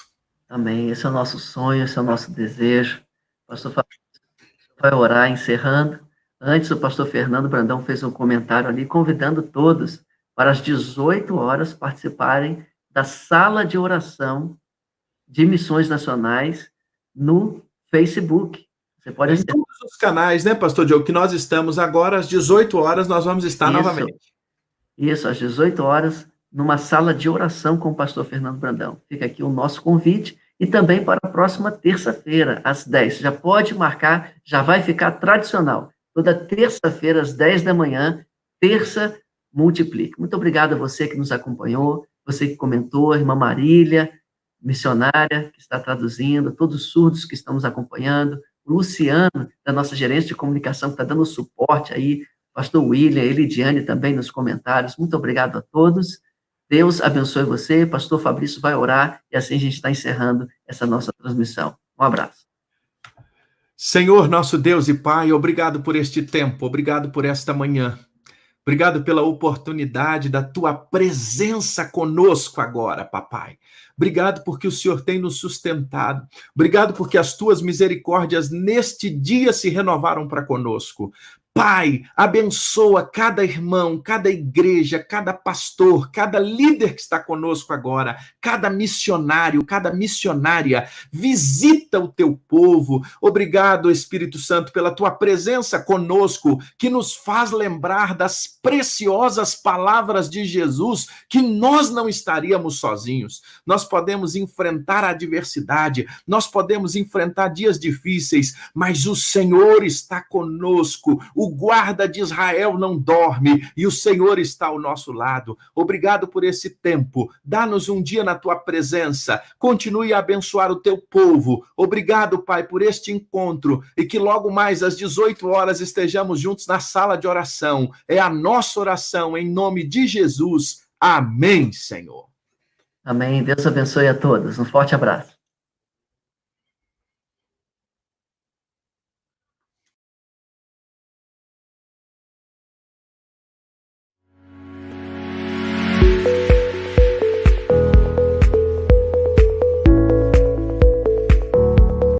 Amém. Esse é o nosso sonho, esse é o nosso desejo. O pastor Fabrício vai orar encerrando. Antes, o pastor Fernando Brandão fez um comentário ali convidando todos para às 18 horas participarem da sala de oração de Missões Nacionais no Facebook. Você pode em todos os canais, né, pastor Diogo, que nós estamos agora, às 18 horas, nós vamos estar novamente. Isso, às 18 horas, numa sala de oração com o pastor Fernando Brandão. Fica aqui o nosso convite, e também para a próxima terça-feira, às 10. Já pode marcar, já vai ficar tradicional. Toda terça-feira, às 10 da manhã, terça multiplica. Muito obrigado a você que nos acompanhou, você que comentou, a irmã Marília, missionária, que está traduzindo, todos os surdos que estão nos acompanhando, o Luciano, da nossa gerência de comunicação, que está dando suporte aí, pastor William, Elidiane também nos comentários. Muito obrigado a todos. Deus abençoe você. Pastor Fabrício vai orar e assim a gente está encerrando essa nossa transmissão. Um abraço. Senhor, nosso Deus e Pai, obrigado por este tempo, obrigado por esta manhã. Obrigado pela oportunidade da tua presença conosco agora, papai. Obrigado porque o Senhor tem nos sustentado. Obrigado porque as tuas misericórdias neste dia se renovaram para conosco. Pai, abençoa cada irmão, cada igreja, cada pastor, cada líder que está conosco agora, cada missionário, cada missionária. Visita o teu povo. Obrigado, Espírito Santo, pela tua presença conosco, que nos faz lembrar das preciosas palavras de Jesus, que nós não estaríamos sozinhos. Nós podemos enfrentar a adversidade, nós podemos enfrentar dias difíceis, mas o Senhor está conosco. O guarda de Israel não dorme e o Senhor está ao nosso lado. Obrigado por esse tempo. Dá-nos um dia na tua presença. Continue a abençoar o teu povo. Obrigado, Pai, por este encontro e que logo mais às 18 horas estejamos juntos na sala de oração. É a nossa oração em nome de Jesus. Amém, Senhor. Amém. Deus abençoe a todos. Um forte abraço.